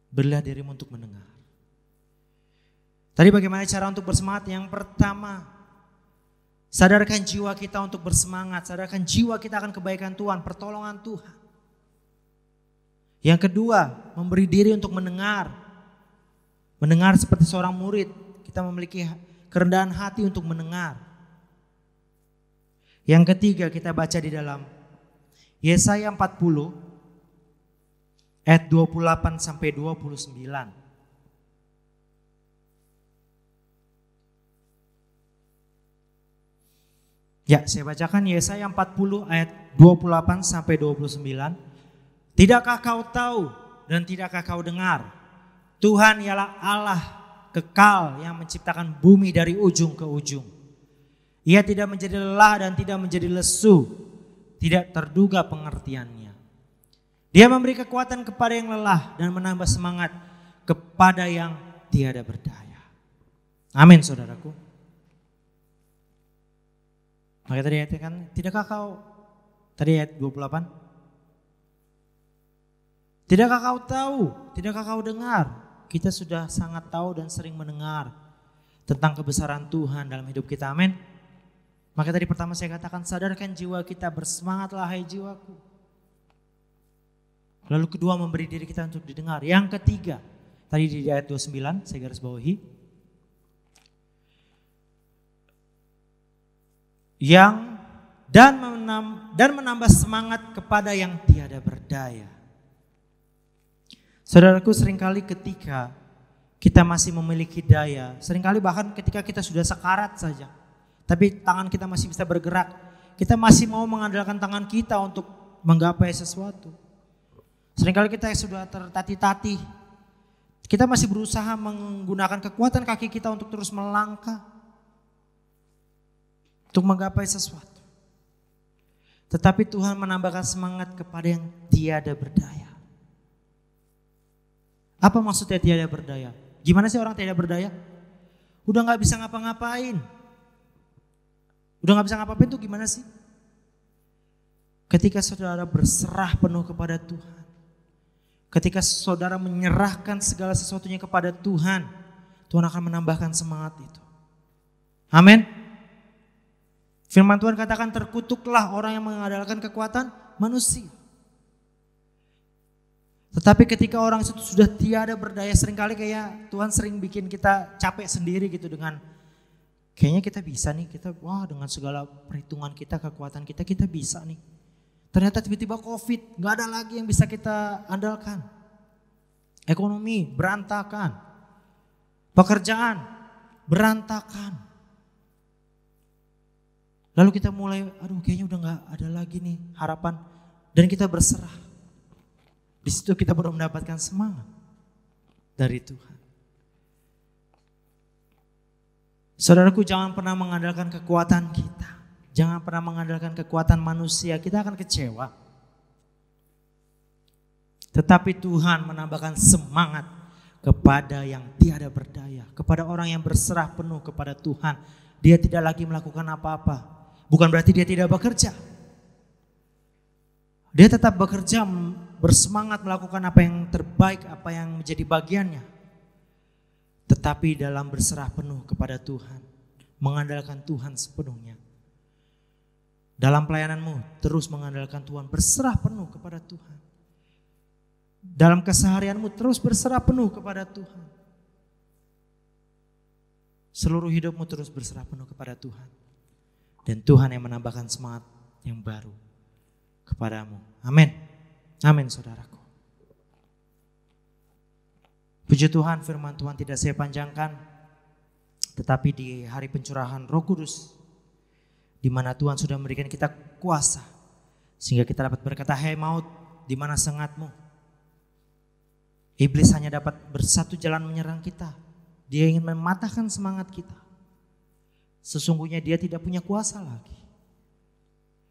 Berilah dirimu untuk mendengar. Tadi bagaimana cara untuk bersemangat? Yang pertama, sadarkan jiwa kita untuk bersemangat. Sadarkan jiwa kita akan kebaikan Tuhan, pertolongan Tuhan. Yang kedua, memberi diri untuk mendengar. Mendengar seperti seorang murid. Kita memiliki kerendahan hati untuk mendengar. Yang ketiga, kita baca di dalam Yesaya 40 ayat 28 sampai 29. Ya, saya bacakan Yesaya 40 ayat 28 sampai 29. Tidakkah kau tahu dan tidakkah kau dengar? Tuhan ialah Allah kekal yang menciptakan bumi dari ujung ke ujung. Ia tidak menjadi lelah dan tidak menjadi lesu, tidak terduga pengertiannya. Dia memberi kekuatan kepada yang lelah dan menambah semangat kepada yang tiada berdaya. Amin, saudaraku. Maka tadi ayatnya kan, tidakkah kau, tadi ayat 28. Tidakkah kau tahu, tidakkah kau dengar? Kita sudah sangat tahu dan sering mendengar tentang kebesaran Tuhan dalam hidup kita, amin. Maka tadi pertama saya katakan, sadarkan jiwa kita, bersemangatlah hai jiwaku. Lalu kedua, memberi diri kita untuk didengar. Yang ketiga, tadi di ayat 29 saya garis bawahi. Dan menambah semangat kepada yang tiada berdaya. Saudaraku, seringkali ketika kita masih memiliki daya, seringkali bahkan ketika kita sudah sekarat saja, tapi tangan kita masih bisa bergerak, kita masih mau mengandalkan tangan kita untuk menggapai sesuatu. Seringkali kita sudah tertatih-tatih, kita masih berusaha menggunakan kekuatan kaki kita untuk terus melangkah, untuk menggapai sesuatu. Tetapi Tuhan menambahkan semangat kepada yang tiada berdaya. Apa maksudnya tiada berdaya? Gimana sih orang tiada berdaya? Udah gak bisa ngapa-ngapain. Udah gak bisa ngapa-ngapain tuh gimana sih? Ketika saudara berserah penuh kepada Tuhan. Ketika saudara menyerahkan segala sesuatunya kepada Tuhan. Tuhan akan menambahkan semangat itu. Amin. Firman Tuhan katakan terkutuklah orang yang mengandalkan kekuatan manusia. Tetapi ketika orang itu sudah tiada berdaya, seringkali kayak Tuhan sering bikin kita capek sendiri gitu dengan kayaknya kita bisa nih, kita wah dengan segala perhitungan kita, kekuatan kita, kita bisa nih. Ternyata tiba-tiba COVID, gak ada lagi yang bisa kita andalkan. Ekonomi berantakan, pekerjaan berantakan. Lalu kita mulai, aduh kayaknya udah gak ada lagi nih harapan, dan kita berserah. Di situ kita baru mendapatkan semangat dari Tuhan. Saudaraku, jangan pernah mengandalkan kekuatan kita. Jangan pernah mengandalkan kekuatan manusia, kita akan kecewa. Tetapi Tuhan menambahkan semangat kepada yang tiada berdaya. Kepada orang yang berserah penuh kepada Tuhan. Dia tidak lagi melakukan apa-apa. Bukan berarti dia tidak bekerja. Dia tetap bekerja, bersemangat melakukan apa yang terbaik, apa yang menjadi bagiannya. Tetapi dalam berserah penuh kepada Tuhan, mengandalkan Tuhan sepenuhnya. Dalam pelayananmu terus mengandalkan Tuhan, berserah penuh kepada Tuhan. Dalam keseharianmu terus berserah penuh kepada Tuhan. Seluruh hidupmu terus berserah penuh kepada Tuhan. Dan Tuhan yang menambahkan semangat yang baru kepadamu. Amin. Amin saudaraku. Puji Tuhan, firman Tuhan tidak saya panjangkan. Tetapi di hari pencurahan Roh Kudus, di mana Tuhan sudah memberikan kita kuasa, sehingga kita dapat berkata, "Hai maut, di mana sengatmu?" Iblis hanya dapat bersatu jalan menyerang kita. Dia ingin mematahkan semangat kita. Sesungguhnya dia tidak punya kuasa lagi.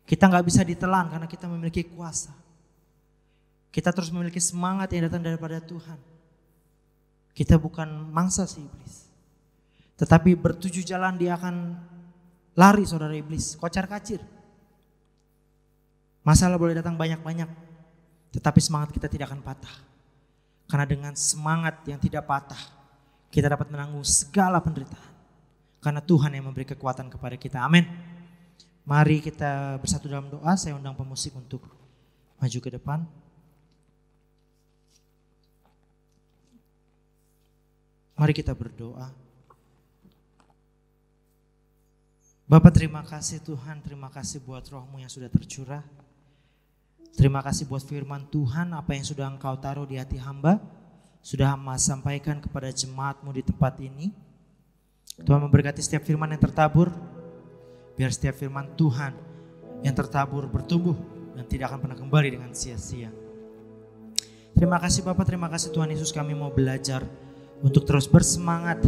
Kita gak bisa ditelan karena kita memiliki kuasa. Kita terus memiliki semangat yang datang daripada Tuhan. Kita bukan mangsa si iblis. Tetapi bertujuh jalan dia akan lari saudara iblis, kocar kacir. Masalah boleh datang banyak-banyak. Tetapi semangat kita tidak akan patah. Karena dengan semangat yang tidak patah, kita dapat menanggung segala penderitaan. Karena Tuhan yang memberi kekuatan kepada kita. Amin. Mari kita bersatu dalam doa. Saya undang pemusik untuk maju ke depan. Mari kita berdoa. Bapa, terima kasih Tuhan. Terima kasih buat roh-Mu yang sudah tercurah. Terima kasih buat firman Tuhan. Apa yang sudah Engkau taruh di hati hamba, sudah hamba sampaikan kepada jemaat-Mu di tempat ini. Tuhan memberkati setiap firman yang tertabur. Biar setiap firman Tuhan yang tertabur bertumbuh dan tidak akan pernah kembali dengan sia-sia. Terima kasih Bapak, terima kasih Tuhan Yesus, kami mau belajar untuk terus bersemangat,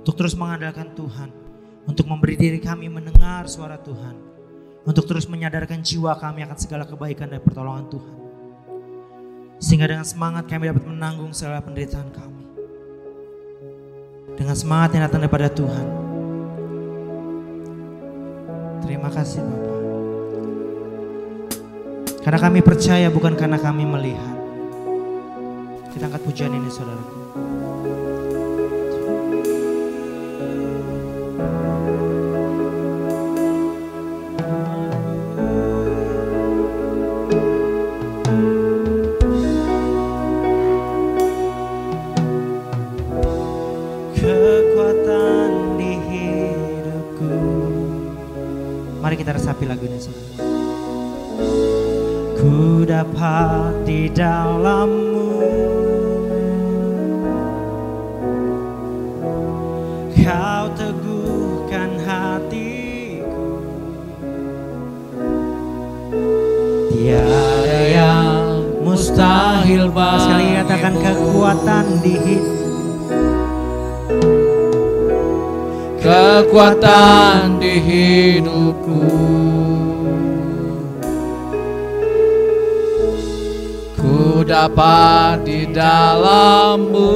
untuk terus mengandalkan Tuhan, untuk memberi diri kami mendengar suara Tuhan, untuk terus menyadarkan jiwa kami akan segala kebaikan dan pertolongan Tuhan. Sehingga dengan semangat kami dapat menanggung segala penderitaan kami. Dengan semangat yang datang daripada Tuhan. Terima kasih Bapak. Karena kami percaya bukan karena kami melihat. Kita angkat pujian ini saudaraku. Kekuatan di hidupku. Mari kita resapi lagu ini saudara. Ku dapat di dalam-Mu, Kau teguhkan hatiku. Tiada yang mustahil bagimu. Sekali katakan kekuatan di hidup. Kekuatan di hidupku, ku dapat di dalam-Mu,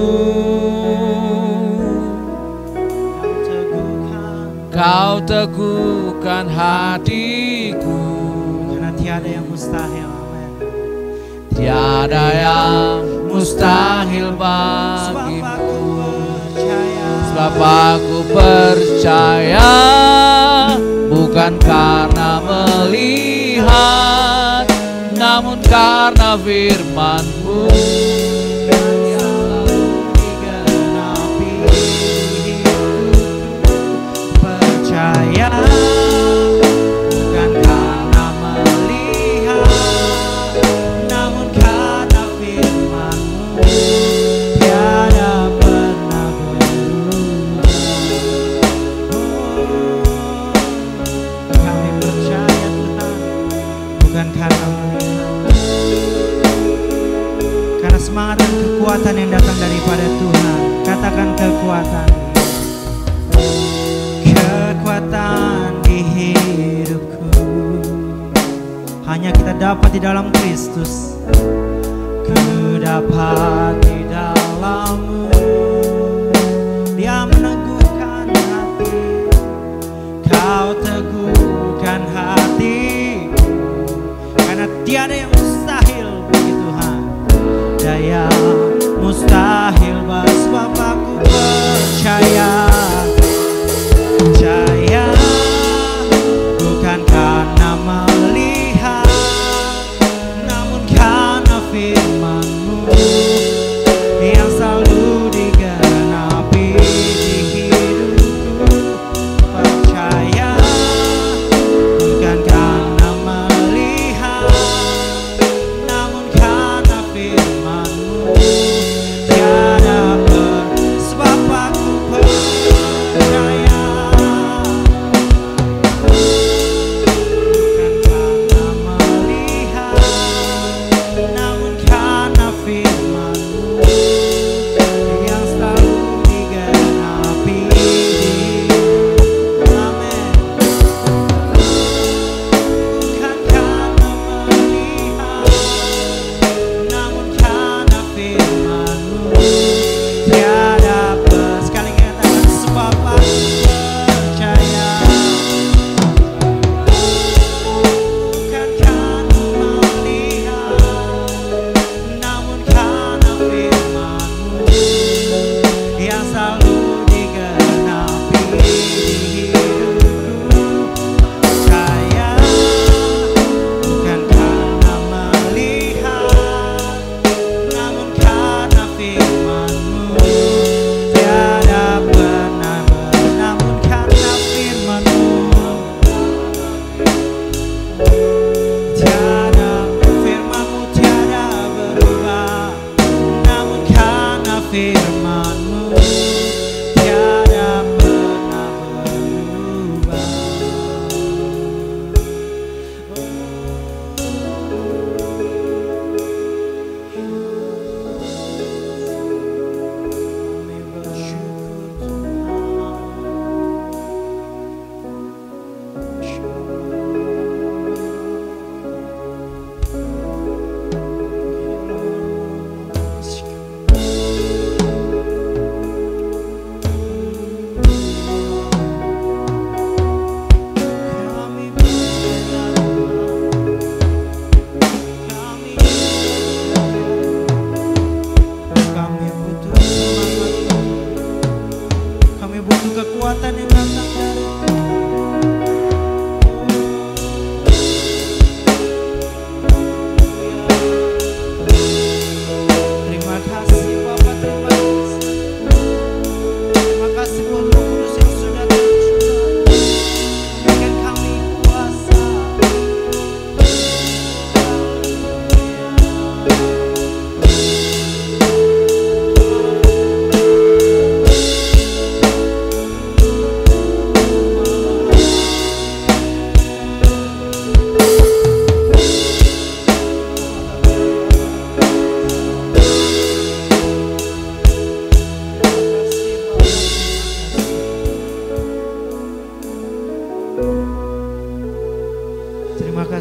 Kau teguhkan hatiku. Karena tiada yang mustahil, amin. Tiada yang mustahil bagimu. Sebab aku percaya bukan bukan karena melihat, namun karena firman-Mu yang selalu digenapi hidupku. Percaya bukan karena melihat, namun karena firman-Mu tiada pernah berubah. Kami percaya Tuhan, bukan karena melihat, karena semangat dan kekuatan yang datang daripada Tuhan. Katakan kekuatan. Kekuatan di hidupku hanya kita dapat di dalam Kristus. Ku dapat di dalam-Mu. Dia meneguhkan hati, Kau teguhkan hatiku. Karena tiada yang mustahil bagi Tuhan. Daya mustahil sebab aku percaya. Percaya bukan karena melihat, namun karena firman-Mu yang selalu digenapi di hidupku. Percaya bukan karena melihat, namun karena firman-Mu tiada sebab aku percaya.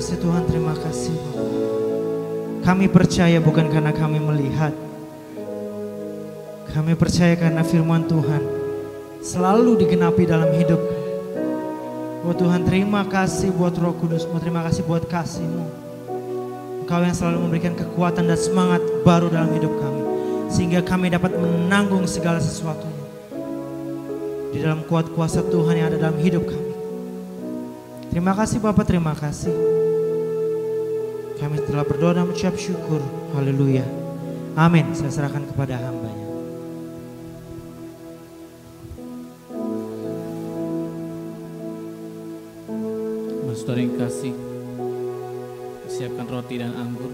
kasih Tuhan, terima kasih. Kami percaya bukan karena kami melihat. Kami percaya karena firman Tuhan selalu digenapi dalam hidup. Oh Tuhan, terima kasih buat Roh Kudus-Mu, terima kasih buat kasih-Mu. Engkau yang selalu memberikan kekuatan dan semangat baru dalam hidup kami, sehingga kami dapat menanggung segala sesuatunya di dalam kuat kuasa Tuhan yang ada dalam hidup kami. Terima kasih Bapak, terima kasih. Kami telah berdoa dan mengucap syukur. Haleluya. Amin. Saya serahkan kepada hambanya. Saudara yang kasih, siapkan roti dan anggur.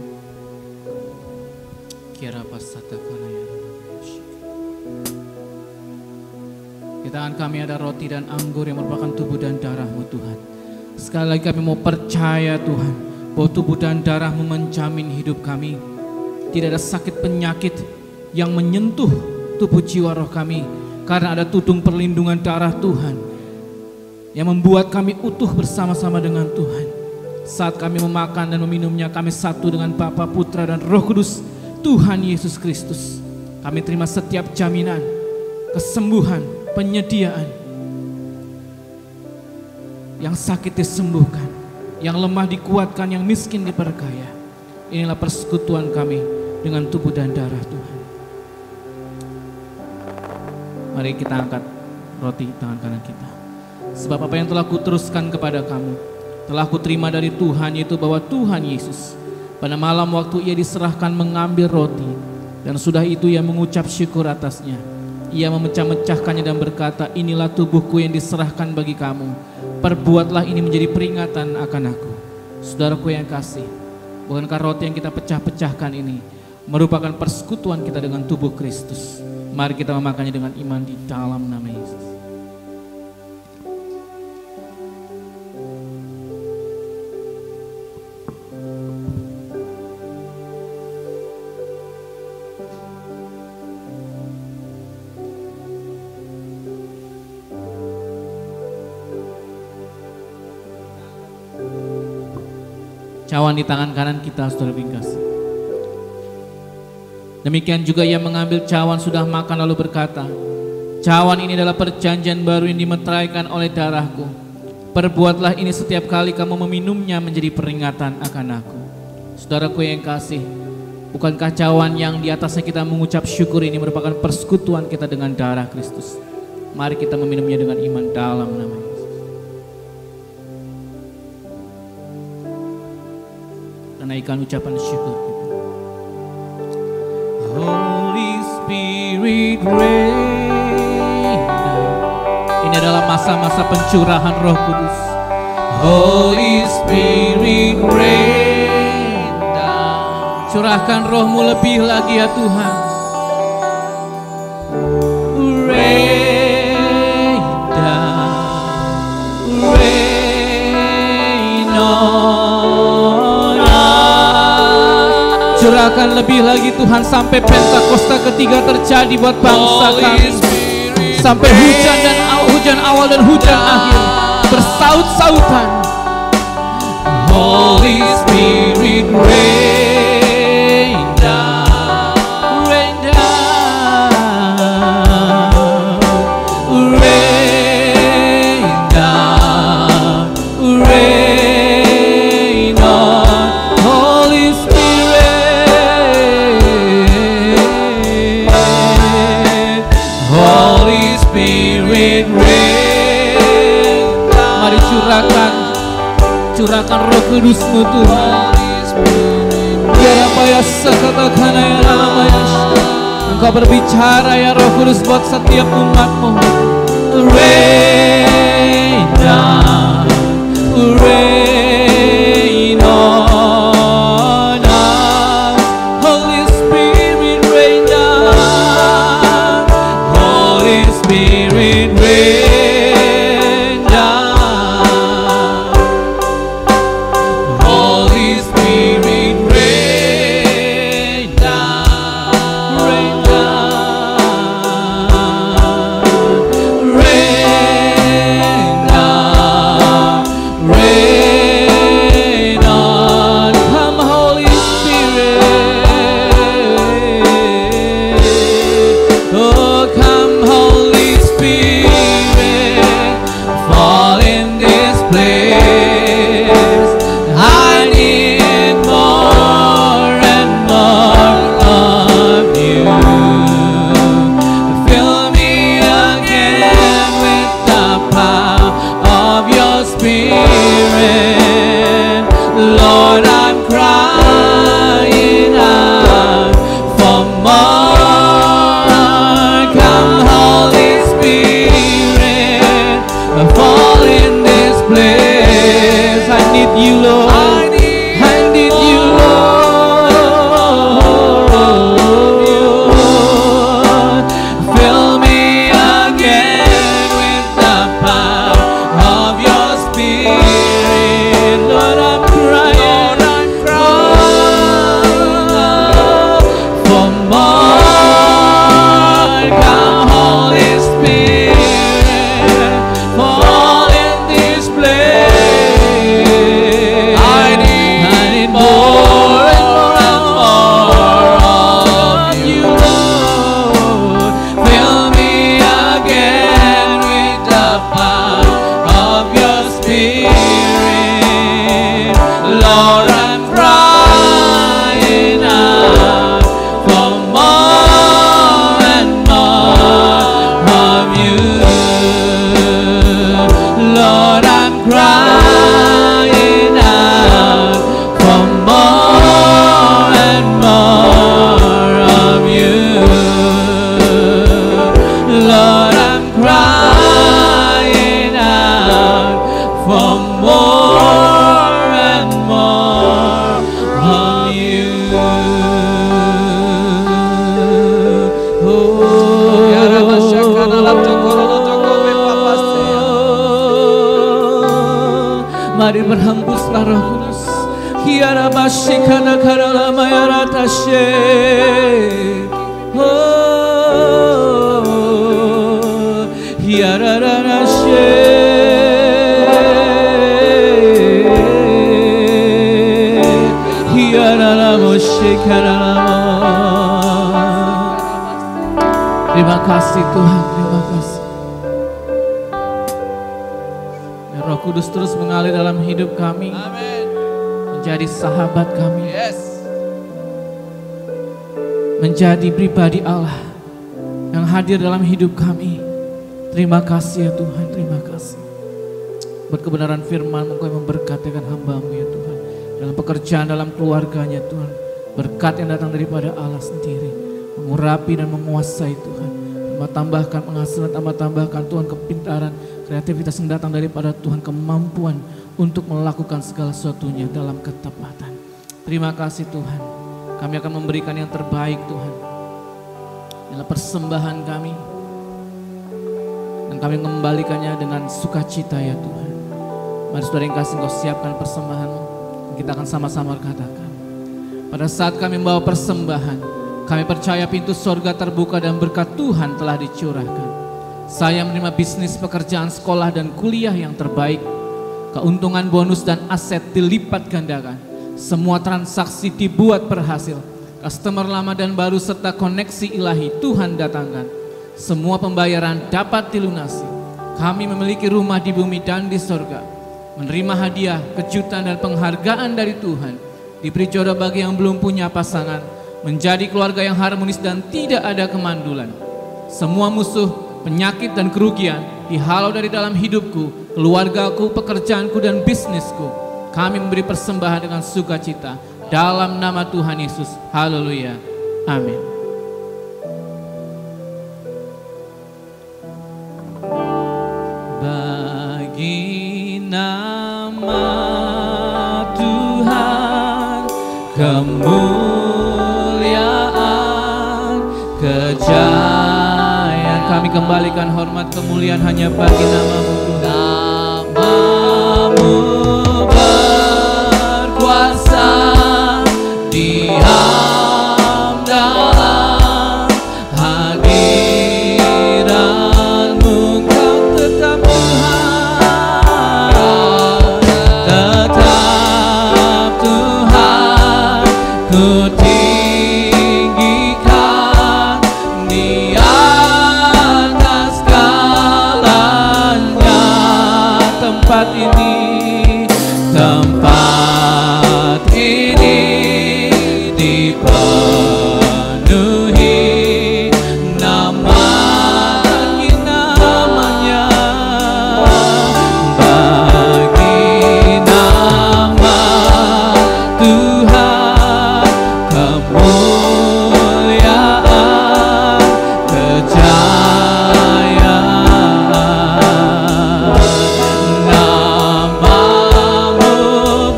Kira pasatakan ya. Di tangan kami ada roti dan anggur yang merupakan tubuh dan darah-Mu Tuhan. Sekali lagi kami mau percaya Tuhan, bahwa tubuh dan darah-Mu menjamin hidup kami. Tidak ada sakit penyakit yang menyentuh tubuh jiwa roh kami, karena ada tudung perlindungan darah Tuhan yang membuat kami utuh bersama-sama dengan Tuhan. Saat kami memakan dan meminumnya, kami satu dengan Bapa, Putra, dan Roh Kudus Tuhan Yesus Kristus. Kami terima setiap jaminan, kesembuhan, penyediaan. Yang sakit disembuhkan, yang lemah dikuatkan, yang miskin diperkaya. Inilah persekutuan kami dengan tubuh dan darah Tuhan. Mari kita angkat roti tangan kanan kita. Sebab apa yang telah kuteruskan kepada kamu, telah kuterima dari Tuhan, yaitu bahwa Tuhan Yesus pada malam waktu ia diserahkan mengambil roti, dan sudah itu ia mengucap syukur atasnya. Ia memecah-mecahkannya dan berkata, inilah tubuhku yang diserahkan bagi kamu. Perbuatlah ini menjadi peringatan akan aku. Saudaraku yang kasih, bukankah roti yang kita pecah-pecahkan ini merupakan persekutuan kita dengan tubuh Kristus? Mari kita memakannya dengan iman di dalam nama Yesus. Cawan di tangan kanan kita, saudara bingkas. Demikian juga ia mengambil cawan sudah makan lalu berkata, cawan ini adalah perjanjian baru yang dimeteraikan oleh darahku. Perbuatlah ini setiap kali kamu meminumnya menjadi peringatan akan aku. Saudaraku yang kasih, bukankah cawan yang di atasnya kita mengucap syukur ini merupakan persekutuan kita dengan darah Kristus? Mari kita meminumnya dengan iman dalam nama Yesus. Naikkan ucapan syukur kita. Holy Spirit reign. Ini adalah masa-masa pencurahan Roh Kudus. Holy Spirit reign. Curahkan Roh-Mu lebih lagi ya Tuhan. Rain down, rain on. Curahkan lebih lagi Tuhan sampai Pentakosta ketiga terjadi buat bangsa kami. Sampai hujan awal dan hujan akhir bersaut-sautan. Holy Spirit rain down, rain down, rain down, rain on. Holy Spirit, Holy Spirit rain. Mari curahkan Roh Kudus-Mu Tuhan. Biar apa ya sekatakan ya namanya. Engkau berbicara ya Roh Kudus buat setiap umat-Mu. Rain down, rain on us. Holy Spirit rain down, Holy Spirit rain down, Holy Spirit rain down, rain down, rain down, rain Mari berhembuslah Roh Kudus. Hiara basikana karala mayara tashe. Oh, hiara rashe. Hiara ramoshe karala. Terima kasih Tuhan, terima kasih. Roh Kudus terus mengalir dalam hidup kami. Amin. Menjadi sahabat kami. Yes. Menjadi pribadi Allah yang hadir dalam hidup kami. Terima kasih ya Tuhan, terima kasih. Buat kebenaran firman-Mu, Engkau yang memberkatikan hamba-Mu ya Tuhan. Dalam pekerjaan, dalam keluarganya Tuhan. Berkat yang datang daripada Allah sendiri. Mengurapi dan menguasai Tuhan. Tambah-tambahkan penghasilan, tambah-tambahkan Tuhan kepintaran, kreativitas yang datang daripada Tuhan, kemampuan untuk melakukan segala sesuatunya dalam ketepatan. Terima kasih Tuhan. Kami akan memberikan yang terbaik Tuhan. Inilah persembahan kami. Dan kami mengembalikannya dengan sukacita ya Tuhan. Mari saudara yang kasih, Engkau siapkan persembahan-Mu. Kita akan sama-sama katakan. Pada saat kami membawa persembahan, kami percaya pintu sorga terbuka dan berkat Tuhan telah dicurahkan. Saya menerima bisnis, pekerjaan, sekolah, dan kuliah yang terbaik. Keuntungan, bonus, dan aset dilipat gandakan. Semua transaksi dibuat berhasil. Customer lama dan baru serta koneksi ilahi Tuhan datangkan. Semua pembayaran dapat dilunasi. Kami memiliki rumah di bumi dan di sorga. Menerima hadiah, kejutan, dan penghargaan dari Tuhan. Diberi jodoh bagi yang belum punya pasangan. Menjadi keluarga yang harmonis dan tidak ada kemandulan. Semua musuh, penyakit dan kerugian dihalau dari dalam hidupku, keluargaku, pekerjaanku dan bisnisku. Kami memberi persembahan dengan sukacita dalam nama Tuhan Yesus. Haleluya. Amin. Bagi nama Tuhan kemuliaan, kejayaan, kami kembalikan hormat kemuliaan hanya bagi nama-Mu Tuhan. Nama-Mu berkuasa, diam dalam hadirat-Mu, Kau tetap Tuhan, tetap Tuhan, Ku tinggikan di atas segalanya. Tempat ini dipenuhi bagi namanya, bagi nama Tuhan kemuliaan, kejayaan. Nama-Mu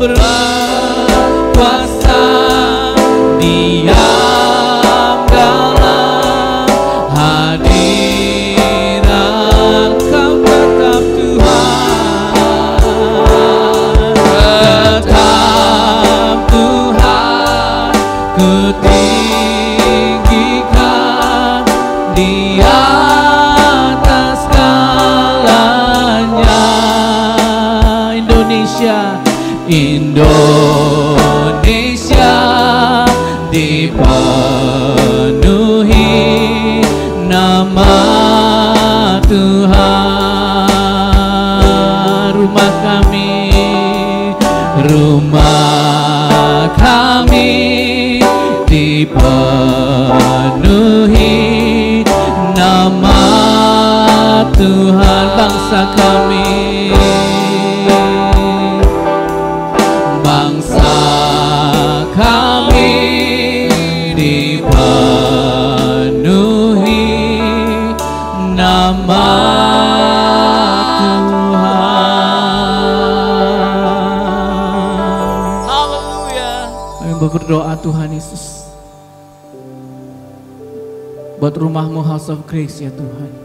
berkuasa, diam dalam hadirat, Kau tetap Tuhan, tetap Tuhan, Ku tinggikan di atas segalanya. Indonesia, Indonesia dipenuhi nama Tuhan. Rumah kami dipenuhi nama Tuhan. Bangsa kami, bangsa kami dipenuhi nama Tuhan. Haleluya. Kami berdoa Tuhan Yesus, buat rumah-Mu House of Grace ya Tuhan,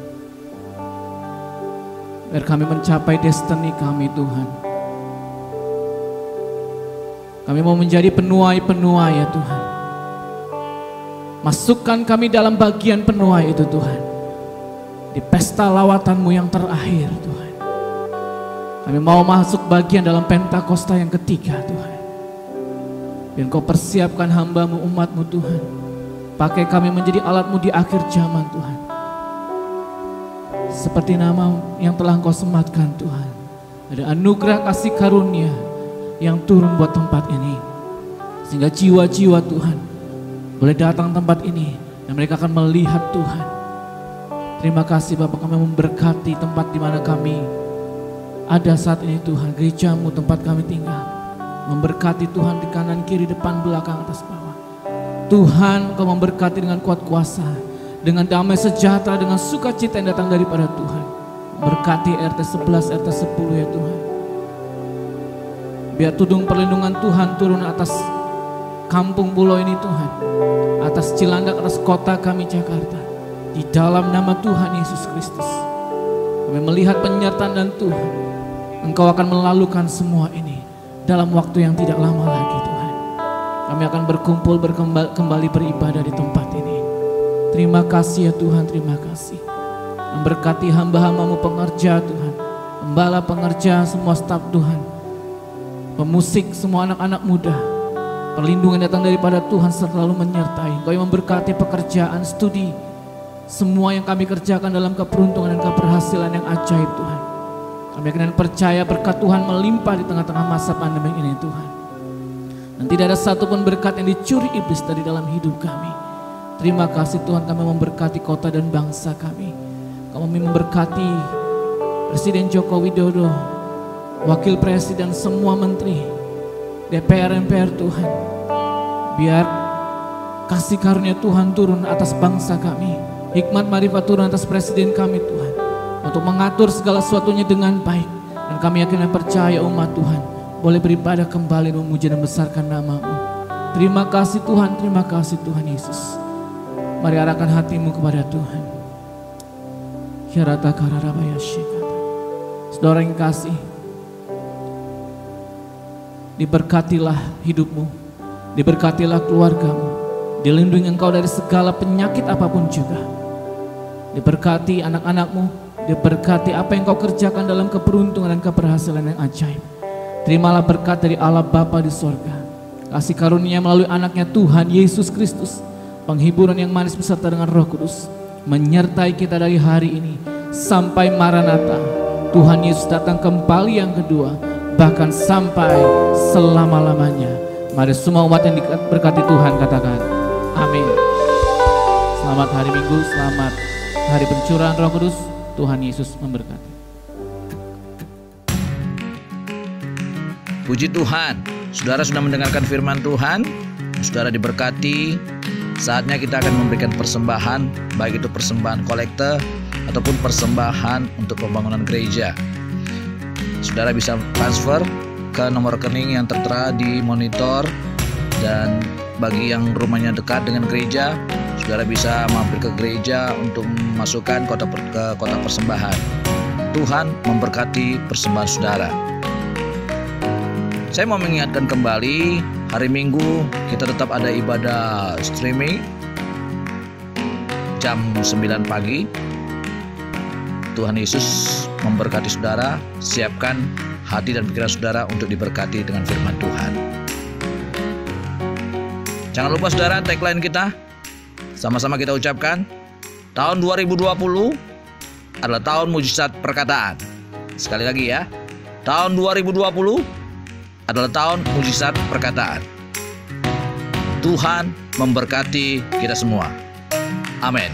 biar kami mencapai destiny kami Tuhan. Kami mau menjadi penuai-penuai ya Tuhan. Masukkan kami dalam bagian penuai itu Tuhan. Di pesta lawatan-Mu yang terakhir Tuhan. Kami mau masuk bagian dalam Pentakosta yang ketiga Tuhan. Dan Kau persiapkan hamba-Mu, umat-Mu Tuhan. Pakai kami menjadi alat-Mu di akhir zaman Tuhan. Seperti nama yang telah Engkau sematkan Tuhan. Ada anugerah kasih karunia yang turun buat tempat ini. Sehingga jiwa-jiwa Tuhan boleh datang tempat ini dan mereka akan melihat Tuhan. Terima kasih Bapak, kami memberkati tempat di mana kami ada saat ini Tuhan. Gereja-Mu tempat kami tinggal. Memberkati Tuhan di kanan, kiri, depan, belakang, atas, bawah. Tuhan Kau memberkati dengan kuat kuasa, dengan damai sejahtera, dengan sukacita yang datang daripada Tuhan. Berkati RT 11, RT 10 ya Tuhan. Biar tudung perlindungan Tuhan turun atas kampung pulau ini Tuhan. Atas Cilandak, atas kota kami Jakarta. Di dalam nama Tuhan Yesus Kristus. Kami melihat penyertaan dan Tuhan. Engkau akan melalukan semua ini dalam waktu yang tidak lama lagi Tuhan. Kami akan berkumpul kembali beribadah di tempat ini. Terima kasih ya Tuhan, terima kasih. Memberkati hamba-hamba-Mu pengerja Tuhan. Pembala pengerja, semua staf Tuhan. Pemusik, semua anak-anak muda. Perlindungan datang daripada Tuhan selalu menyertai. Kau yang memberkati pekerjaan, studi. Semua yang kami kerjakan dalam keberuntungan dan keberhasilan yang ajaib Tuhan. Kami akan percaya berkat Tuhan melimpah di tengah-tengah masa pandemi ini Tuhan. Dan tidak ada satupun berkat yang dicuri iblis dari dalam hidup kami. Terima kasih Tuhan, kami memberkati kota dan bangsa kami. Kami memberkati Presiden Joko Widodo, Wakil Presiden, semua menteri, DPR, MPR Tuhan. Biar kasih karunia Tuhan turun atas bangsa kami. Hikmat marifat turun atas Presiden kami Tuhan. Untuk mengatur segala sesuatunya dengan baik. Dan kami yakin dan percaya umat Tuhan boleh beribadah kembali memuji dan besarkan nama-Mu. Terima kasih Tuhan, terima kasih Tuhan Yesus. Mari arahkan hatimu kepada Tuhan. Saudara yang kasih, diberkatilah hidupmu, diberkatilah keluargamu, dilindungi engkau dari segala penyakit apapun juga. Diberkati anak-anakmu, diberkati apa yang kau kerjakan dalam keberuntungan dan keberhasilan yang ajaib. Terimalah berkat dari Allah Bapa di sorga, kasih karunia melalui anaknya Tuhan Yesus Kristus, penghiburan yang manis beserta dengan Roh Kudus, menyertai kita dari hari ini sampai Maranatha. Tuhan Yesus datang kembali yang kedua, bahkan sampai selama-lamanya. Mari semua umat yang diberkati Tuhan katakan amin. Selamat hari Minggu, selamat hari pencurahan Roh Kudus. Tuhan Yesus memberkati. Puji Tuhan, saudara sudah mendengarkan firman Tuhan. Saudara diberkati. Saatnya kita akan memberikan persembahan, baik itu persembahan kolekte ataupun persembahan untuk pembangunan gereja. Saudara bisa transfer ke nomor rekening yang tertera di monitor, dan bagi yang rumahnya dekat dengan gereja, saudara bisa mampir ke gereja untuk memasukkan ke kota persembahan. Tuhan memberkati persembahan saudara. Saya mau mengingatkan kembali, hari Minggu kita tetap ada ibadah streaming jam 9 pagi. Tuhan Yesus memberkati saudara. Siapkan hati dan pikiran saudara untuk diberkati dengan firman Tuhan. Jangan lupa saudara, tagline kita sama-sama kita ucapkan, tahun 2020 adalah tahun mujizat perkataan. Sekali lagi ya, tahun 2020 adalah tahun mujizat perkataan. Tuhan memberkati kita semua. Amin.